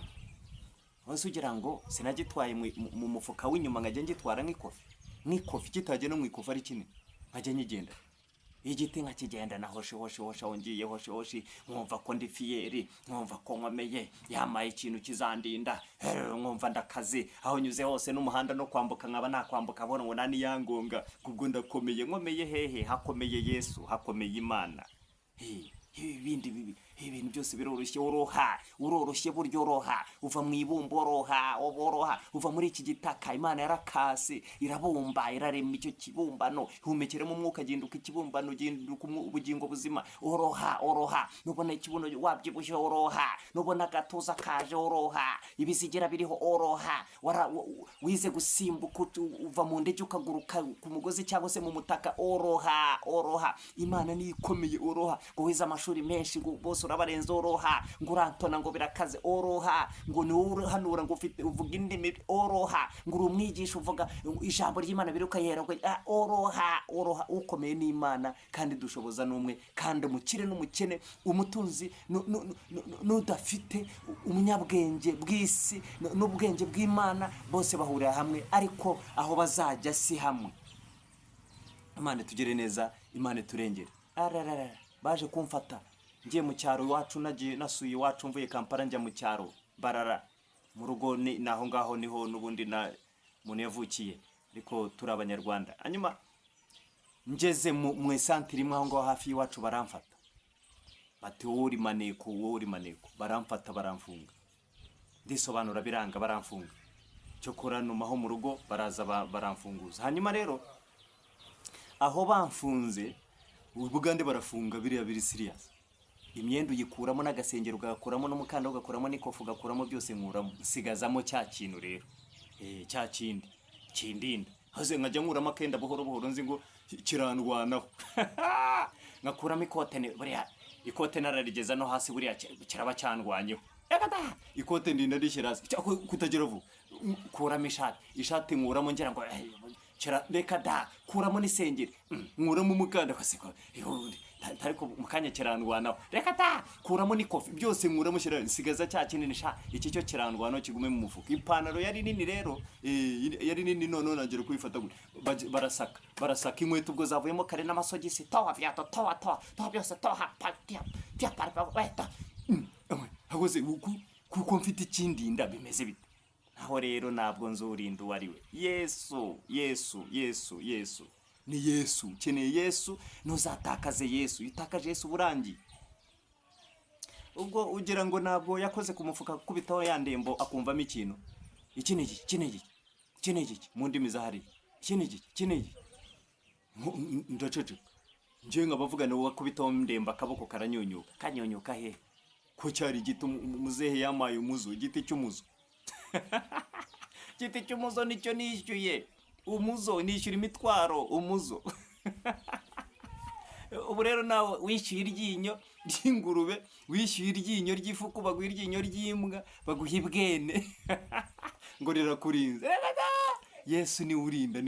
Wese ugira ngo sinagitwaye mu mufuka w'inyuma nkajya ngitwara nk'ikofi kitagiye no mu ikofi ari kinini, nkajya nyigenda igiti nkakigenda na hoshe aho ngiye hoshe, nkumva ko ndi fiyeri, nkumva ko nkomeye, yamaye ikintu kizandinda, nkumva ndakaze, aho nyuze hose n'umuhanda no kwambuka nkaba nakwambuka abona ngo nani yangonga, kubwo ndakomeye. Nkomeye hehe? Hakomeye Yesu, hakomeye Imana. Ibintu byose biroroshye, uroroshye buryo oroha, uva mu ibumba oroha, uva muri iki gitaka. Imana yarakase, irabumba, irarema icyo kibumbano, ihumekeremo umwuka, ginduka ikibumbano, ginduka ubugingo buzima. Oroha, nubona ikibuno wabyibushye oroha, nubona agatuza kaje oroha, ibizigira biriho oroha. Wize gusimbuka uva mu ndege ukaguruka ku mugozi cyangwa se mu mutaka, oroha. Imana ni ikomeye, oroha. Ngo wize amashuri menshi, ngo bose urabarenze, oroha. Ngo urantona, ngo birakaze, oroha. Ngo ni uhanura, ngo uvuga indimi, oroha. Ngo uri umwigisha, uvuga ijambo ry'Imana biruka yeragwe, oroha. Ukomeye ni Imana, kandi dushoboza n'umwe, kandi umukire n'umukene, umutunzi n'udafite, umunyabwenge bw'isi n'ubwenge bw'Imana, bose bahurira hamwe, ariko aho bazajya si hamwe. Imana tugire neza, Imana turengere. Baje kumfata ngiye mu cyaro iwacu, nagiye nasuye iwacu, mvuye Kampala njya mu cyaro Barara, mu rugo naho ngaho niho n'ubundi na muntu yavukiye, ariko turi Abanyarwanda. Hanyuma ngeze mu isantire imwe aho ngaho hafi y'iwacu, baramfata bati wowe uri maneko, baramfata baramfunga, ndisobanura biranga, baramfunga. Cyokora numaho mu rugo baraza baramfunguza. Hanyuma rero aho bamfunze, ubugande barafunga, biri serious. Imyenda uyikuramo, n'agasengero ugakuramo, n'umukanda ugakuramo, n'ikofu ugakuramo, byose nkuramo, sigazamo cya kintu rero, cya kindi kindinda. Haze nkajya nkuramo akenda buhoro nzi ngo kirandwanaho. Ngakuramo ikote nararigeza no hasi, buriya kiraba cyandwanyeho. Ikote ndinda rishyiraza kutagira vuba. Kuramo ishati nkuramo, ngira ngo reka da, kuramo n'isengeri, nkuramo umukanda kwasiko, ariko mukanya kirandwanaho. Reka da, kuramo n'ikofi, byose nkuramo, nsigaza cya kinini, iki cyo kirandwanaho kigume mu mufuka. Ipantaro yari nini rero, yari nini, none nagera kwifata gute. Barasaka inkweto ubwo zavuyemo kare, n'amasogisi, toha byose, hagoze kuko mfite ikindinda, bimeze bite? Aho rero ntabwo nzurinda uwo ari we. Yesu ni Yesu. Ukeneye Yesu, ntuzatakaze Yesu. Itakaje Yesu burangiye. Ubwo ugira ngo ntabwo yakoze ku mufuka kubitaho ya ndembo akumvamo ikintu. Iki ni iki mu ndimi zahari. Iki ni iki ndacece. Nje nkabavugana wowe kubitaho ndemba, akaboko karanyonyuka. Kanyonyuka he? Ko cyari igiti muzehe yamaye umuzo, igiti cy'umuzo. Igiti cy'umuzo nicyo nishyuye. Umuzo nishyura imitwaro, umuzo. Ubu rero nawe wishyuye iryinyo ry'ingurube, wishyuye iryinyo ry'ifuku, baguha iryinyo ry'imbwa, baguha ibwene. Ngo rirakurinze. Yesu ni urinda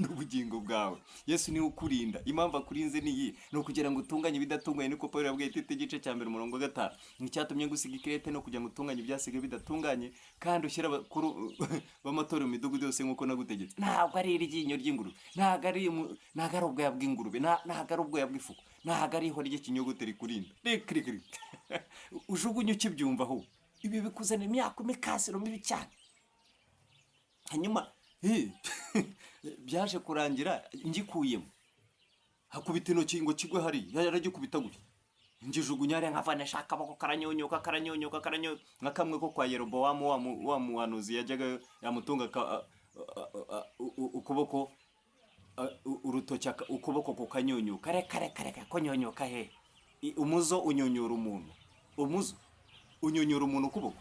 ubugingo bwawe. Yesu ni ukurinda. Impamvu akurinze ni ukugira ngo utunganye ibidatunganye, niko Pawulo yabwiye Tito igice cya 1 umurongo 5. Nicyatumye gusiga Kirete no kugira ngo utunganye ibyasigaye bidatunganye, kandi ushyira bakuru b'amatorero mu midugudu yose nk'uko nagutegetse. Ntabwo ari iryinyo ry'ingurube, ntabwo ari ubwoya bw'ingurube, ntabwo ari ubwoya bw'ifuku, ntabwo ari ihwa ry'ikinyogote rikurinda. Ujugunye ukibyumva aho. Ibi bikuzana imyaka mikasiro mibi cyane. Hanyuma byaje kurangira ngikuyemo. hakubita intoki ngo kigwe hari yaragikubita gutya ngijugunya ari nkavana shaka bako karanyonyuka nka kamwe ko kwa Yerobowamu wa muhanuzi yajyaga yamutunga ukuboko urutoki ukuboko kukanyonyuka reka konyonyuka he umuzo unyonyura umuntu ukuboko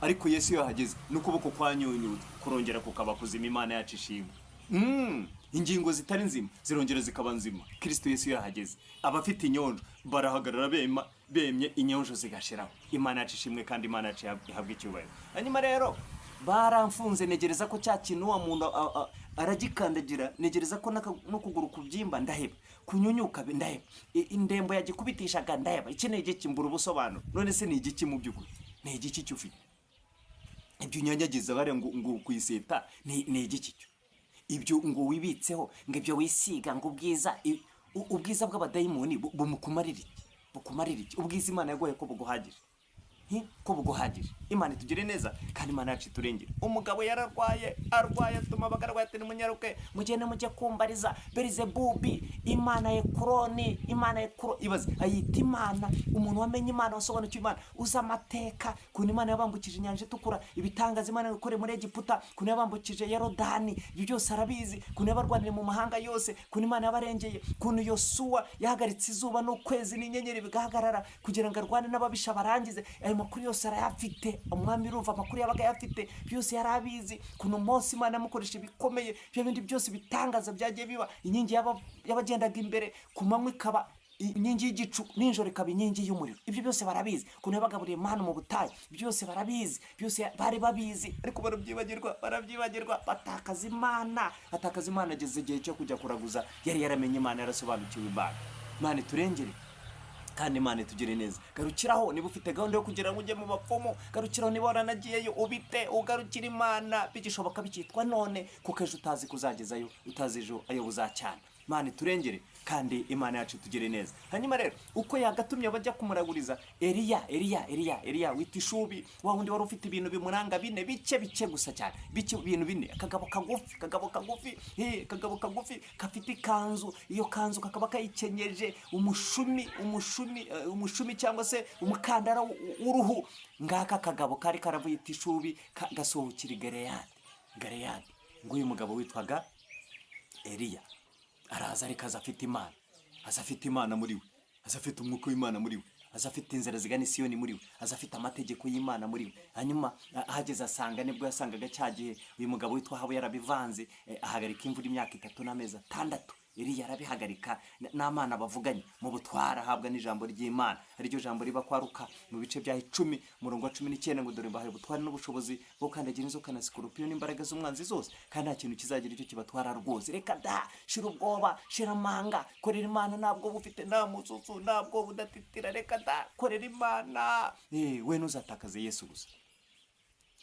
ariko Yesu yahageze n'ukuboko kwanyonyuka kurongera kukaba kuzima Imana yacu ishimwe ingingo zitari nzima zirongera zikaba nzima Kristo Yesu yahageze abafite inyonjo barahagarara bemye inyonjo zigashiraho Imana yacu ishimwe kandi Imana yacu ihabwa icyubahiro. Hanyuma rero baramfunze negereza ko cya kintu wa muntu aragikandagira negereza ko no kuguru kubyimba ndaheba kunyunyuka ndaheba indembo yagikubitishaga ndaheba ikeneye gikimbura ubusobanuro none se ni igiki mu by'ukuri ni igiki cyufite ibyo unyanyagiza bare ngo kwiseta ni igiki cyo ibyo ngo wibitseho ngo ibyo wisiga ngo ubwiza bw'abadayimoni bumukumarira iki ubwiza Imana yagoye ko buguhagije ko buguhagije Imana itugire neza kandi Imana yacu iturengere. Umugabo yararwaye atuma abagarwa ati munyaruke mugende mujye kumbariza Berizebubi Imana ya Ekuroni ibaze ayita Imana umuntu wamenye Imana wasobanukiwe Imana uza amateka kuntu Imana yabambukije inyanja itukura ibitangaza Imana yakore muri Egiputa kuntu yabambukije Yorodani ibyo byose arabizi kuntu yabarwanire mu mahanga yose kuntu Imana yabarengeye kuntu Yosuwa yahagaritse izuba n'ukwezi n'inyenyeri bigahagarara kugira ngo arwane n'ababisha barangize ayo makuru yose arayafite umwami urumva amakuru yabaga yafite byose yarabizi kuno Mose Imana yamukoresha bikomeye byo bindi byose bitangaza byagiye biba inkingi yabagendaga imbere ku manywa ikaba inkingi y'igicu ninjoro ikaba inkingi y'umuriro ibyo byose barabizi kuno yabagaburiye Imana mu butayu byose barabizi byose bari babizi ariko barabyibagirwa batakaza Imana ageze igihe cyo kujya kuraguza yari yaramenye Imana yarasobanukiwe Imana turengere kandi Imana itugire neza. Garukiraho niba ufite gahunda yo kugira ngo ujye mu bapfumu garukiraho niba waranagiyeyo ubite ugarukira Imana bigishoboka bikitwa none kuko ejo utazi kuzagezayo utazi ejo ayo buzacyana. Imana turengere kandi Imana yacu tugire neza. Hanyuma rero uko yagatumye bajya kumuraguriza Eliya witishubi wa wundi wari ufite ibintu bimuranga bine bice gusa cyane ibintu bine kagabo kagufi kafite ikanzu iyo kanzu kakaba kayikenyeje umushumi cyangwa se umukandara w'uruhu ngaka kagabo kari karavuye itishubi gasohokira Galeyadi ngo uyu mugabo witwaga Eliya araza ariko azafite Imana muri we azafite umwuka w'Imana muri we azafite inzira zigana Siyoni muri we azafite amategeko y'Imana muri we. Hanyuma ahageze asanga nibwo yasangaga cyagiye uyu mugabo witwa Habo yarabivanze ahagarika imvura imyaka 3 n'amezi 6 Eliya yarabihagarika n'Amana bavuganye mu butwara ahabwa n'ijambo ry'Imana ariryo jambo riba kwaruka mu bice bya 10 murongo wa 19 ngo dore bahaye ubutwara n'ubushobozi bwo kandagira inzoka na sikorupiyo n'imbaraga z'umwanzi zose kandi nta kintu kizagira icyo kibatwara rwose. Reka da shira ubwoba shira amanga korera Imana ntabwo bufite nta mutsutsu ntabwo budatitira reka da korera Imana we ntuzatakaze Yesu gusa.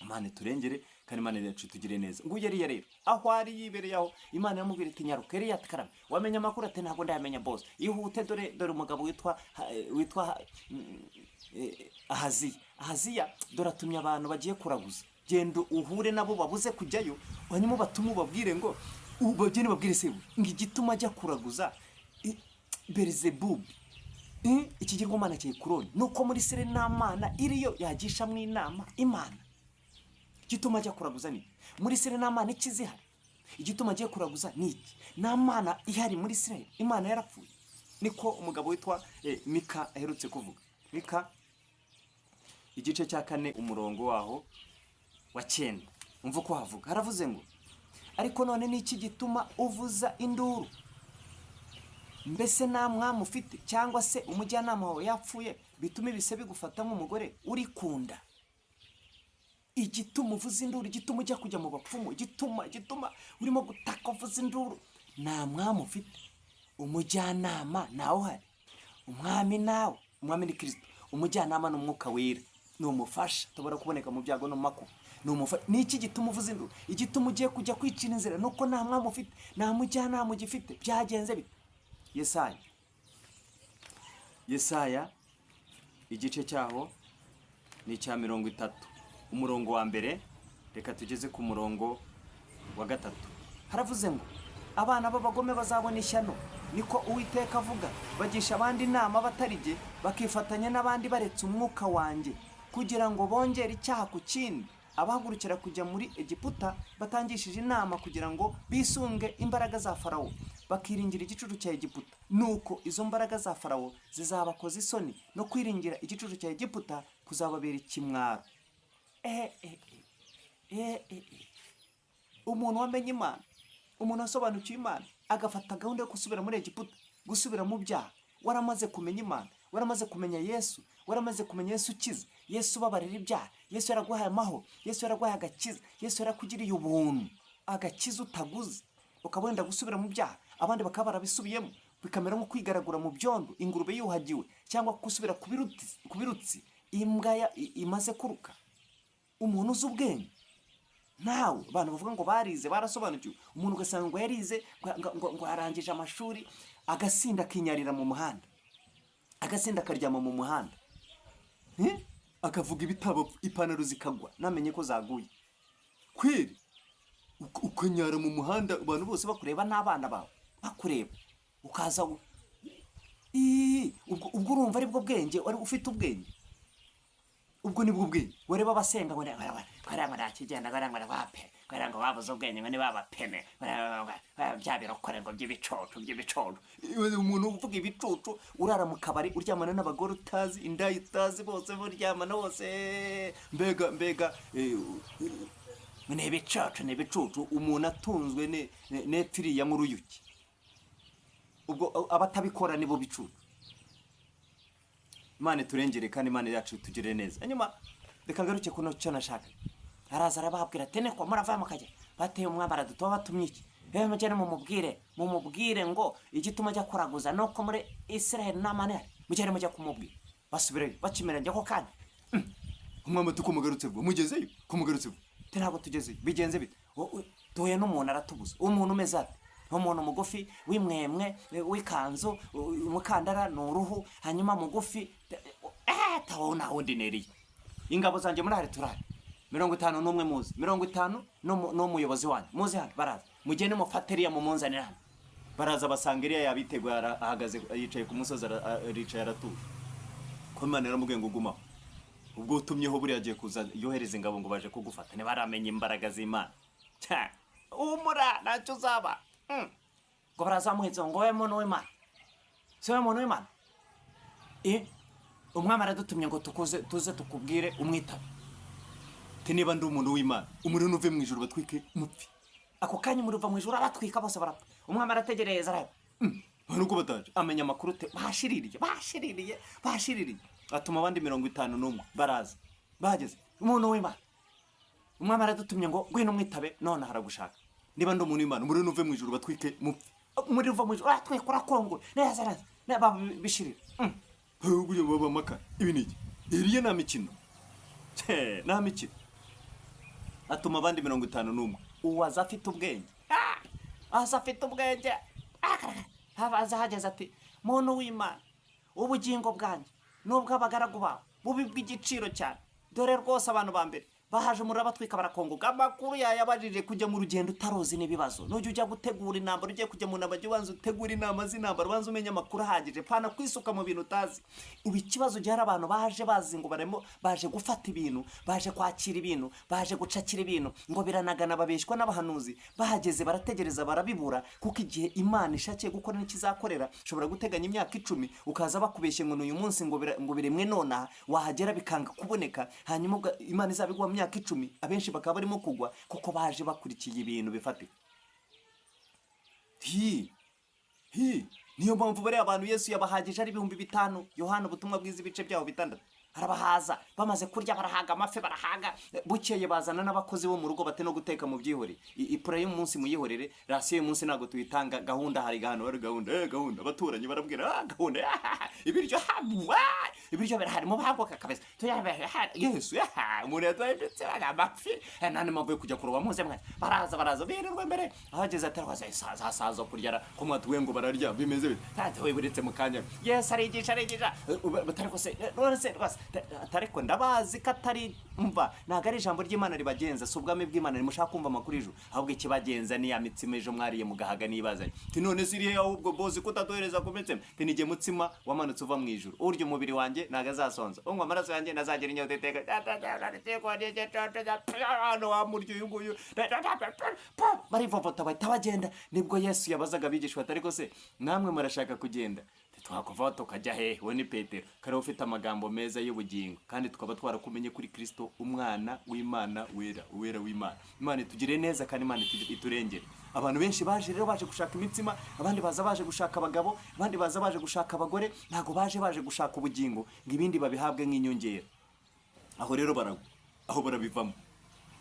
Imana turengere kandi Imana yacu tugire neza. Ngo Eliya rero aho ari yibereye aho Imana yamubwira iti nyaruka Eliya atkarame wamenya amakuru ati ntabwo ndayamenya boss ihute dore umugabo witwa Ahaziya dore atumye abantu bagiye kuraguza gendo uhure nabo babuze kujyayo hanyuma batumu babwire ngo ubagene babwire se ngo igituma ajya kuraguza Berizebubi ikigirwamana cya Ekuroni nuko muri sere n'Amana iriyo yagisha mu inama Imana igituma ajya kuraguza ni muri sere n'Amana ikizihari igituma agiye kuraguza ni iki n'Amana ihari muri Israel Imana yarapfuye niko umugabo witwa Mika aherutse kuvuga. Mika igice cya 4 umurongo waho wa 9 umva uko havuga haravuze ngo ariko none ni iki gituma uvuza induru mbese nta mwami ufite cyangwa se umujyanama wawe yapfuye bituma ibise bigufata nk'umugore uri kunda igituma uvuza induru igituma ujya kujya mu bapfumu igituma urimo gutaka uvuza induru nta mwami ufite umujyanama nawe uhari umwami ni Kristo umujyanama n'umwuka wera n'umufasha tubara kuboneka mu byago no makuba ni iki gituma uvuza induru igituma ugiye kujya kwicira inzira nuko nta mwami ufite nta mujyanama ugifite byagenze bite. Yesaya igice cyaho ni cya 30 umurongo wa mbere reka tugeze ku murongo wa 3 haravuze ngo abana b'abagome bazabona ishyano, niko Uwiteka avuga. bagisha abandi inama batari jye, bakifatanya n'abandi baretse umwuka wanjye, kugira ngo bongere icyaha ku kindi. Abahagurukira kujya muri Egiputa batangishije inama kugira ngo bisunge imbaraga za Farawo, bakiringira igicucu cya Egiputa. Nuko izo mbaraga za Farawo zizabakoza isoni, no kwiringira igicucu cya Egiputa kuzababera ikimwaro. Umuntu wamenye Imana, umuntu wasobanukiwe Imana, agafata gahunda yo gusubira muri Egiputa, gusubira mu byaha. Waramaze kumenya Imana, waramaze kumenya Yesu, waramaze kumenya Yesu ukiza, Yesu ubabarira ibyaha, Yesu yaraguhaye amahoro, Yesu yaraguhaye agakiza, Yesu yarakugiriye ubuntu, agakiza utaguze. Ukaba wenda gusubira mu byaha, abandi bakaba barabisubiyemo, bikamera nko kwigaragura mu byondo ingurube yuhagiwe, cyangwa gusubira ku birutsi imbwa imaze kuruka. Umuntu uzi ubwenge, nawe abantu bavuga ngo barize barasobanukiwe, umuntu ugasanga ngo yarize ngo arangije amashuri, agasinda akinyarira mu muhanda, agasinda akaryama mu muhanda, akavuga ibitabo, ipantaro zikagwa namenye ko zaguye. Kweri ukanyara mu muhanda, abantu bose bakureba, n'abana bawe bakureba, ukaza ubwo urumva ari bwo bwenge, wari ufite ubwenge. Ubwo ni bwo bwenge. Wareba abasenga ngo nakigenda ngo babuze ubwenge ngo ni babapene, bya birokore ngo by'ibicoco. Umuntu uvuga ibicucu, urara mu kabari uryamana n'abagore utazi, indaya utazi, bose buryamana bose, mbega ni ibicucu. Umuntu atunzwe n'epfiriya mu ruyuki. Ubwo abatabikora nibo bicucu. Imana turengere kandi Imana yacu tugire neza. Hanyuma reka ngaruke kuno cyo nashaka. Araza arababwira ati neko murava mukajya, bateye umwambara duto batumye iki. Mujyane mumubwire ngo igituma ajya kuraguza nuko muri Israel n'amane, mujyane mujya kumubwira. Basubire bakimeranye ko kandi umwamba tukumugarutse bwo mugezeyo, kumugarutse bwo ntabwo tugezeyo. Bigenze bite? Tuye n'umuntu aratubuza. Umuntu umeze ati umuntu mugufi w'imwemwe w'ikanzu, umukandara n'uruhu, hanyuma mugufi tabona ordinary. Ingabo zanjye muri hari turari 51 muzi, 50 no muyobozi wanyu muzi hano. Baraza mugene mufateriya mu munzanira hano. Baraza basangiriya yabiteguye, ahagaze yicaye ku musozi, aricaye aratuje. Ko Imana yaramubwiye ngo gumaho. Ubwo utumyeho buri yagiye kuza yohereza ingabo ngo baje kugufata, ne baramenye imbaraga z'Imana. Umura nacyo zaba ngo barazamuhetse ngo we muntu w'Imana, se we muntu w'Imana. Umwami aradutumye ngo tuze tukubwire umwitabe. Niba ndi umuntu w'Imana, umuriro uve mu ijuru batwike mupfi. Ako kanya umuriro uva mu ijuru abatwika bose barapfa. Umwami arategereza araba nuko bataje amenya amakuru te bashiririye. Atuma abandi 51 baraza, bageze umuntu w'Imana. Umwami aradutumye ngo ngwino mwitabe, none haragushaka. Niba ndi umuntu w'Imana, umuriro uve mu ijuru batwike mupfi. Umuriro uva mu ijuru atwika urakongo neza bishirira. Ubuye baba maka ibi niki iriye na mikino na mikino. Atuma abandi 51 uwaza afite ubwenge, afite ubwenge. Habaza hageze ati muntu w'Imana, ubugingo bwanjye nubwo abagaragu bawe bubi bw'igiciro cyane, dore rwose abantu ba mbere bahaje umuriro batwika barakongoga. Amakuru yayabajije kujya mu rugendo utarozi n'ibibazo. Nujya ujya gutegura intambara, ugiye kujya mu nabajye ubanza utegura inama z'intambara, ubanza umenya amakuru ahagije, pana kwisuka mu bintu utazi. Ubu ikibazo gihari, abantu baje bazi ngo baremo, baje gufata ibintu, baje kwakira ibintu, baje gucakira ibintu, ngo biranagana babeshwa n'abahanuzi. Bahageze barategereza barabibura, kuko igihe Imana ishakiye gukora n'ikizakorera ushobora guteganya imyaka 10, ukaza bakubeshye ngo uyu munsi ngo biremwe nona, wahagera bikanga kuboneka, hanyuma Imana izabigwa myaka 10, abenshi bakaba barimo kugwa kuko baje bakurikiye ibintu bifatika. Niyo mpamvu bari abantu Yesu yabahagije ari 5,000. Yohana ubutumwa bwiza ibice byaho 6 arabahaza, bamaze kurya barahaga amafi, barahaga. Bukeye bazana n'abakozi bo mu rugo bate no guteka mu byihore. Ipura y'umunsi muyihorere, rasiyo y'umunsi ntago tuyitanga. Gahunda hari gahano, bari gahunda abaturanyi barabwira gahunda ibiryo birahari mu bahagoka kabeza. Yesu umuntu yatwayibitse amafi nane mavuye kujya kuroba muze mwe. Baraza birirwa mbere, ahageze atarwaza isaza kuryara ko mwatuwe ngo bararya bimeze bite. Tatawe buretse mu kanya. Yesu arigisha batari ko se none se rwose ariko ndabazi ko atari mva ntabwo ari ijambo ry'Imana ribagenza, si ubwami bw'Imana nimushaka kumva amakuru y'ijuru, ahubwo ikibagenza ni ya mitsima ejo mwariye mugahaga nibazanye none zirihe ahubwo bozi kutatohereza ku mitsima nige mutsima wamanutse uva mu ijuru, urya umubiri wanjye ntabwo azasonza, unywa amaraso yanjye nazagira inyota iteka wamurya uyu nguyu barivovota bahita bagenda. Nibwo Yesu yabazaga abigishwa ati ariko se namwe murashaka kugenda? Twakuvaho tukajya hehe? We ni Petero, kare ufite amagambo meza y'ubugingo, kandi tukaba twarakumenye kuri Kristo umwana w'Imana wera w'Imana. Imana itugire neza kandi Imana iturengere. Abantu benshi baje rero baje gushaka imitsima, abandi baza baje gushaka abagabo, abandi baza baje gushaka abagore, ntago baje gushaka ubugingo ngo ibindi babihabwe nk'inyongera. Aho rero baragwa, aho barabivamo.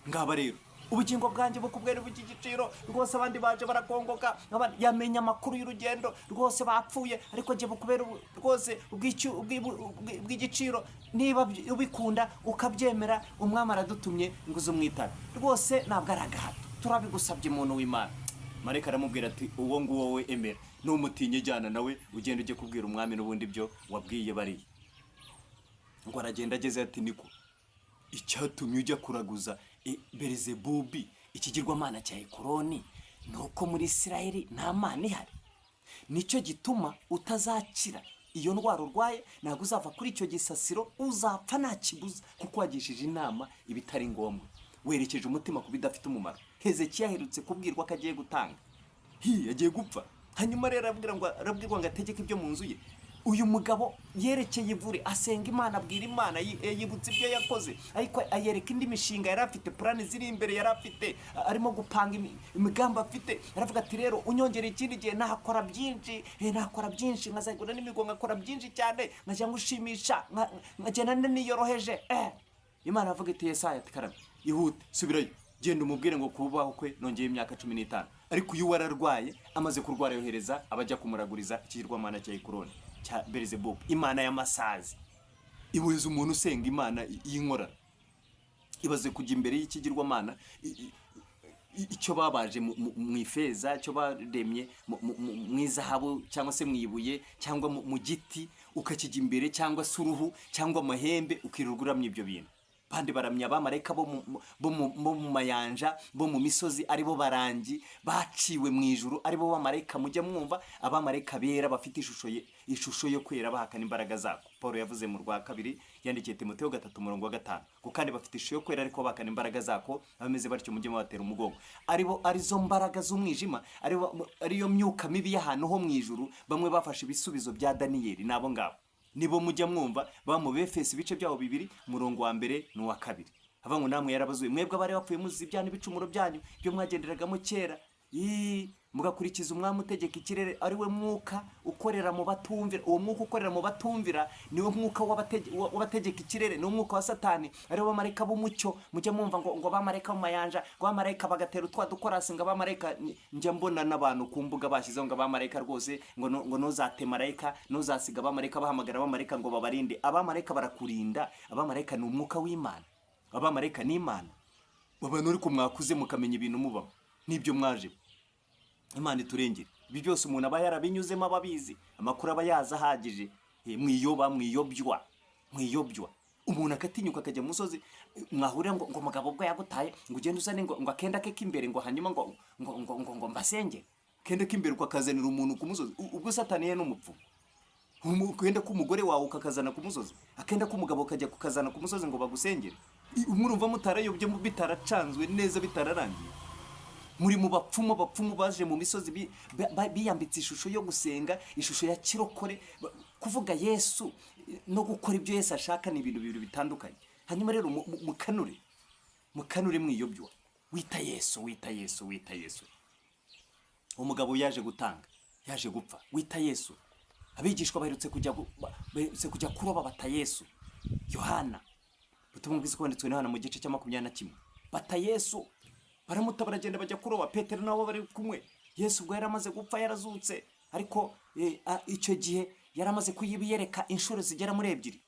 Ngaba rero ubugingo bwanjye bukubwera ubw'igiciro rwose, abandi baje barakongoka, yamenya amakuru y'urugendo rwose bapfuye, ariko ngiye bukubera rwose ubw'igiciro. Niba ubikunda ukabyemera, umwami aradutumye ngo uze umwitabe rwose, ntabwo ari agahato, turabigusabye umuntu w'Imana. Marayika aramubwira ati uwo nguwo we emera, n'umutinye jyana nawe ugenda ujye kubwira umwami n'ubundi byo wabwiye bariya. Ngo aragenda ageze ati niko icyatumye ujya kuraguza Berizebubi ikigirwamana cya Ekoroni, nuko muri Isirayeli nta mana ihari, nicyo gituma utazakira iyo ndwara urwaye, ntabwo uzava kuri icyo gisasiro, uzapfa nta kibuza, kuko wagishije inama ibitari ngombwa, werekeje umutima ku bidafite umumaro. Hezekiya aherutse kubwirwa ko agiye gutanga, agiye gupfa. Hanyuma rero arabwirwa ngo ategeke ibyo mu nzu ye. Uyu mugabo yerekeye ivure, asenga Imana, abwira Imana, yibutse ibyo yakoze, ariko ayereka indi mishinga yari afite, plani ziri imbere yari afite, arimo gupanga imigambi afite. Aravuga ati rero unyongera ikindi gihe nakora byinshi, nkazagura n'imigo, ngakora byinshi cyane, nkajya ngushimisha, nkagenda niyoroheje. Imana avuga iti Yesaya ati karame, ihute subirayo, genda umubwire ngo kubaho kwe nongeye imyaka 15. Ariko uyu wararwaye, amaze kurwara yohereza abajya kumuraguriza ikigirwamana cya Ekoroni cya Berizebubu, imana y'amasazi. Ibuze umuntu usenga Imana y'inkorano, ibaze kujya imbere y'ikigirwamana icyo babaje mu ifeza, icyo baremye mu izahabu cyangwa se mu ibuye cyangwa mu giti, ukakijya imbere, cyangwa se uruhu cyangwa amahembe, ukirirwa uramya ibyo bintu. Bandi baramya abamarayika bo mu mayanja, bo mu misozi, aribo barangi baciwe mu ijuru, aribo bamarayika mujya mwumva, abamarayika bera bafite ishusho yo kwera, bahakana imbaraga zako. Paul yavuze mu rwa 2 yandikiye Timoteyo 3:5, kuko kandi bafite ishusho yo kwera ariko bahakana imbaraga zako, abameze batyo mujye mubatera umugongo. Arizo mbaraga z'umwijima, ariyo myuka mibi y'ahantu ho mu ijuru. Bamwe bafashe ibisubizo bya Daniyeli, nabo ngabo nibo mujya mwumva ba mu Befesi ibice byabo 2 umurongo wa 1 n'uwa 2. Hava ngo namwe yarabazuye, mwebwe abari bapfuye muzi ibyana ibicumuro byanyu byo mwagenderagamo kera, mugakurikiza umwami utegeka ikirere, ari we mwuka ukorera mu batumvira. Uwo mwuka ukorera mu batumvira niwo mwuka w'abategeka ikirere, ni umwuka wa Satani, ari bo bamarayika b'umucyo. Mujya mwumva ngo bamarayika mu mayanja, ngo bamarayika bagatera utwa dukorasi, ngo bamarayika. Njya mbona n'abantu ku mbuga bashyizeho ngo bamarayika rwose, ngo ntuzate marayika, ntuzasiga bamarayika, bahamagara bamarayika ngo babarinde. Abamarayika barakurinda, abamarayika ni umwuka w'Imana, abamarayika ni Imana. Abantu ariko mwakuze mukamenya ibintu mubamo n'ibyo mwaje. Imana iturengere. Ibi byose umuntu aba yarabinyuzemo, ababizi, amakuru aba yaza ahagije. Mwiyobywa. Umuntu akatinyuka akajya mu musozi, mwahurira ngo umugabo ubwo yagutaye, ngo ugende uzane ngo akenda ke k'imbere, ngo hanyuma ngo mbasenge. Kenda k'imbere ukakazanira umuntu ku musozi, ubwo Satani ye n'umupfu. Ukenda k'umugore wawe ukakazana ku musozi, akenda k'umugabo ukajya kukazana ku musozi ngo bagusengere. Umurumva mutarayobye, bitaracanzwe neza, bitararangiye. Muri mu bapfumu baje mu misozi biyambitse ishusho yo gusenga, ishusho ya kirokore. Kuvuga Yesu no gukora ibyo Yesu ashaka ni ibintu bibiri bitandukanye. Hanyuma rero mukanure mwiyobywa, wita Yesu. Umugabo yaje gutanga, yaje gupfa, wita Yesu. Abigishwa baherutse kujya kuroba, bata Yesu. Yohana, ubutumwa bwiza bwanditswe na Yohana mu gice cya 21, bata Yesu. Baramuta baragenda bajya kuroba. Petero nabo bari kumwe. Yesu ubwo yaramaze gupfa, yarazutse, ariko icyo gihe yaramaze kuyibiyereka inshuro zigera muri 2.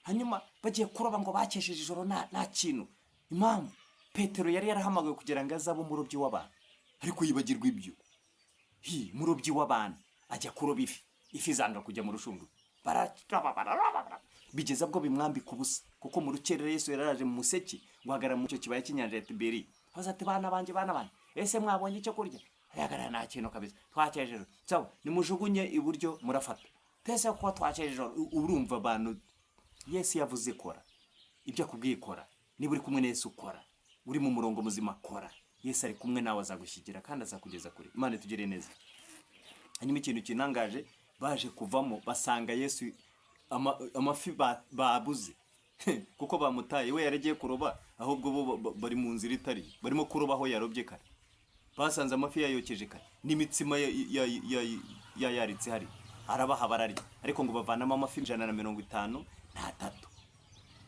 Hanyuma bagiye kuroba ngo bakesheje ijoro nta kintu. Impamvu Petero yari yarahamagawe kugira ngo azabe umurobyi w'abantu, ariko yibagirwa ibyo. Umurobyi w'abantu ajya kuroba ifi zanga kujya mu rushundura. Bararoba, bigeza bwo bimwambika ubusa, kuko mu rukerera Yesu yaraje mu museke guhagarara mu cyo kibaya cy'inyanja ya Tiberi, aza ati bana banjye ese mwabonye icyo kurya? Hagarara nta kintu kabisa, twakejeje. Sawa, nimujugunye iburyo murafata. Tese ko twakejeje. Urumva abantu Yesu yavuze kora ibyo akubwiye kora. Niba uri kumwe na Yesu ukora, uri mu murongo muzima kora, Yesu ari kumwe nawe, azagushyigikira kandi azakugeza kure. Imana itugire neza. Hanyuma ikintu kinangaje, baje kuvamo basanga Yesu amafi babuze kuko bamutaye, we yaragiye kuroba, ahubwo bo bari mu nzira itari, barimo kuroba aho yarobye kare. Basanze amafi yayokeje kare n'imitsima yaritse hari, arabaha bararya, ariko ngo bavanamo amafi 153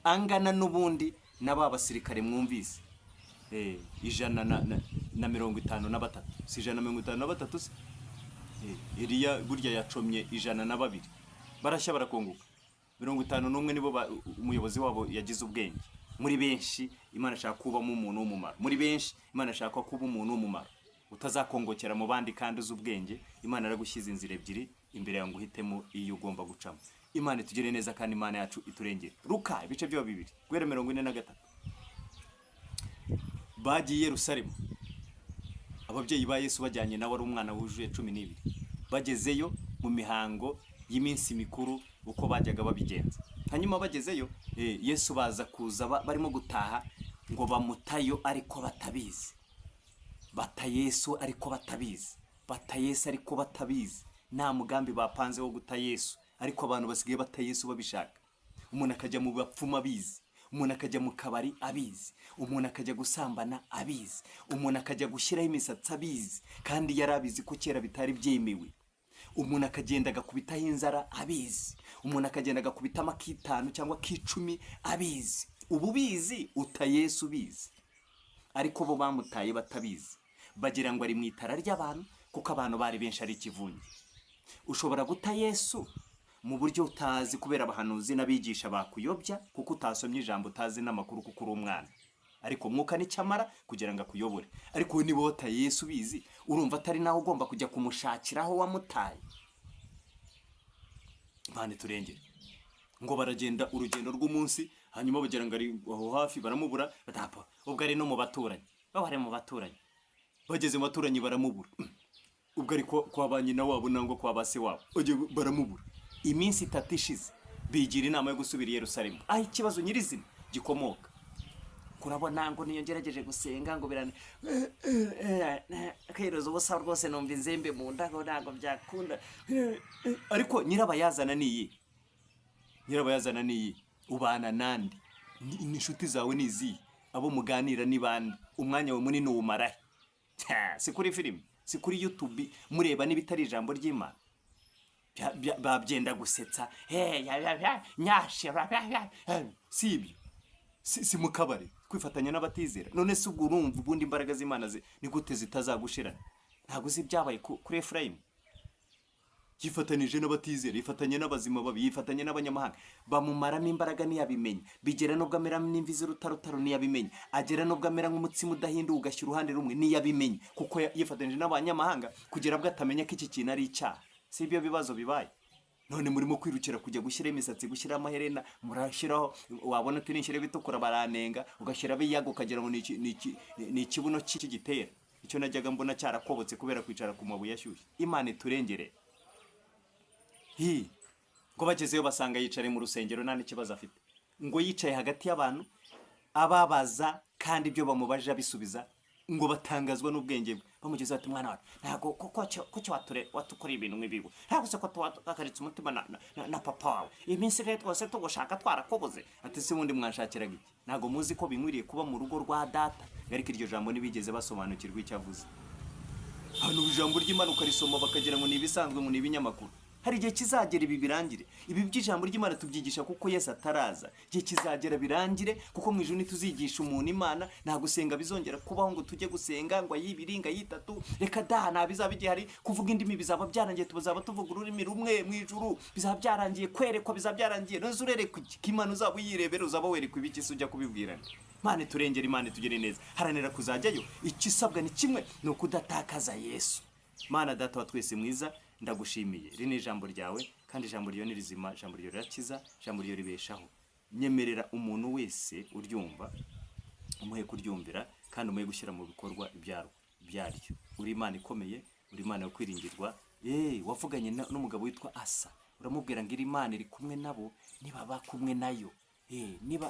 angana n'ubundi n'aba basirikare mwumvise 153, si 153 se? Eliya burya yacomye 102, barashya barakonguka. 51 nibo umuyobozi wabo yagize ubwenge. Muri benshi Imana ashaka kuba mu umuntu w'umumaro, muri benshi Imana ashaka kuba umuntu w'umumaro, utazakongokera mu bandi kandi uzi ubwenge. Imana aragushyize inzira ebyiri imbere yawe ngo uhitemo iyo ugomba gucamo. Imana itugire neza kandi Imana yacu iturengere. Luka ibice byo 2 guhera 43. Bagiye Yerusalemu, ababyeyi ba Yesu bajyanye nawe ari umwana wujuye 12. Bagezeyo mu mihango y'iminsi mikuru uko bajyaga babigenza. Hanyuma bagezeyo Yesu baza kuza barimo gutaha ngo bamutayo ariko batabizi. Bata Yesu ariko batabizi. Bata Yesu ariko batabizi. Nta mugambi bapanze wo guta Yesu, ariko abantu basigaye bata Yesu babishaka. Umuntu akajya mu bapfuma abizi, umuntu akajya mu kabari abizi, umuntu akajya gusambana abizi, umuntu akajya gushyiraho imisatsi abizi kandi yarabizi ko kera bitari byemewe. Umuntu akagenda agakubitaho inzara abizi, umuntu akagenda agakubitamo akitanu cyangwa kicumi abizi. Ubu bizi uta Yesu bizi, ariko bo bamutaye batabizi, bagira ngo ari mu itara ry'abantu kuko abantu bari benshi ari ikivunge. Ushobora guta Yesu mu buryo utazi kubera abahanuzi n'abigisha bakuyobya, kuko utasomye ijambo utazi n'amakuru kuko uri umwana, ariko mwuka n'icyamara kugira ngo akuyobore. Ariko niba wota Yesu bizi, urumva atari naho ugomba kujya kumushakiraho wamutaye. Imana turengere. Ngo baragenda urugendo rw'umunsi, hanyuma bagira ngo ari aho hafi baramubura, batapa ubwo ari no mu baturanyi, bari mu baturanyi. Bageze mu baturanyi baramubura, ubwo ari kwa ba nyina wabo nangwa kwa base wabo, baramubura. Iminsi 3 ishize bigira inama yo gusubira i Yerusalemu. Ikibazo nyirizina gikomoka, kurabona ngo niyo ngerageje gusenga ngo birane kairozo ubusa rwose numva inzembe mu ndago ntago byakunda. Ariko nyirabayazana niyi, nyirabayazana niyi, ubana nandi, inshuti zawe nizi, abo muganira ni bandi, umwanya we munini umarahe. Si kuri film, si kuri YouTube mureba n'ibitari ijambo ry'Imana, babyenda gusetsa nyashe sibyo, si mukabare kwifatanya n'abatizera. None se ubwo urumva ubundi imbaraga z'Imana ni gute zitazagushirana? Ntago zibyabaye kuri Efraim, yifatanije n'abatizera, yifatanye n'abazima babi, yifatanye n'abanyamahanga, bamumaramo imbaraga ntiyabimenya. Bigera nubwo amera n'imvi z'urutarutaro ntiyabimenya, agera nubwo amera nk'umutsima udahinduka ugashyira uruhande rumwe ntiyabimenya, kuko yifatanyije n'abanyamahanga kugira bwo atamenya ko iki kintu ari icyaha. Si ibyo bibazo bibaye. None murimo kwirukira kujya gushyira imisatsi, gushyira amaherena, murashyiraho wabona tunishyire bitukura baranenga, ugashyira biyago ukagira ngo ni ikibuno cy'igitera. Icyo najyaga mbona cyarakobotse kubera kwicara ku mabuye ashyushye. Imana iturengere. Ngo bagezeyo basanga yicaye mu rusengero nta n'ikibazo afite, ngo yicaye hagati y'abantu ababaza kandi ibyo bamubaje abisubiza, ngo batangazwa n'ubwenge bwe. Bamugeze bati mwana wacu ntago kuki watukora ibintu nk'ibigo, ntago se ko twakaritse umutima na papa wawe iminsi rero twose tugushaka twarakoboze. Ati se wundi mwanshakiraga iki? Ntago muzi ko binkwiriye kuba mu rugo rwa data? Ariko iryo jambo nibigeze basobanukirwa icyo avuze. Hano ijambo ry'Imana ukarisoma bakagira ngo ni ibisanzwe, ngo ni ibinyamakuru. Hari igihe kizagera ibi birangire. Ibi by'ijambo ry'Imana tubyigisha kuko Yesu ataraza. Igihe kizagera birangire, kuko mu ijuru nituzigisha umuntu Imana, nta gusenga bizongera kubaho ngo tujye gusenga ngo ayibiringa yitatu. Reka daha nabizaba igihari, kuvuga indimi bizaba byarangiye, tubazaba tuvuga ururimi rumwe mu ijuru, bizaba byarangiye, kwerekwa bizaba byarangiye. None urereka Imana uzaba uyirebera, uzaba werekwa ibiki se ujya kubibwirana. Imana turengera, Imana tugere neza. Haranira kuzajyayo, ikisabwa ni kimwe, no kudatakaza Yesu. Mana data wa twese mwiza, ndagushimiye, iri ni ijambo ryawe kandi ijambo ryo ni rizima, ijambo ryo rirakiza, ijambo ryo ribeshaho. Nyemerera umuntu wese uryumva umuhe kuryumvira kandi umuhe gushyira mu bikorwa ibyaryo. Uri Imana ikomeye, uri Imana yo kwiringirwa. Wavuganye n'umugabo witwa Asa, uramubwira ngo iri Imana iri kumwe nabo, nibaba kumwe nayo,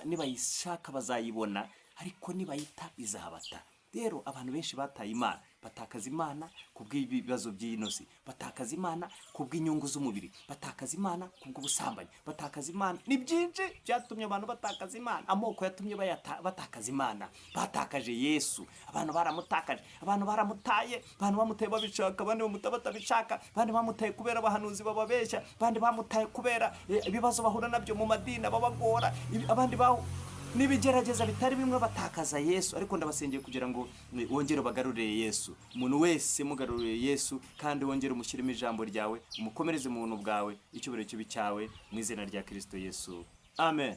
nibayishaka bazayibona, ariko nibayita izabata. Rero abantu benshi bataye Imana, batakaza Imana kubw'ibibazo by'inosi, batakaza Imana kubw'inyungu z'umubiri, batakaza Imana kubw'ubusambanyi, batakaza Imana. Ni byinshi byatumye abantu batakaza Imana, amoko yatumye batakaza Imana. Batakaje Yesu, abantu baramutakaje, abantu baramutaye, abantu bamutaye babishaka, abandi bamutaye batabishaka, abandi bamutaye kubera abahanuzi bababeshya, abandi bamutaye kubera ibibazo bahura nabyo mu madini babagora, abandi nibigerageza bitari bimwe batakaza Yesu. Ariko ndabasengeye kugira ngo wongere bagarurire Yesu. Umuntu wese mugarurire Yesu kandi wongere umushyiremo ijambo ryawe, umukomereze mu buntu bwawe, icyubahiro kibi cyawe, mu izina rya Kristo Yesu, amen.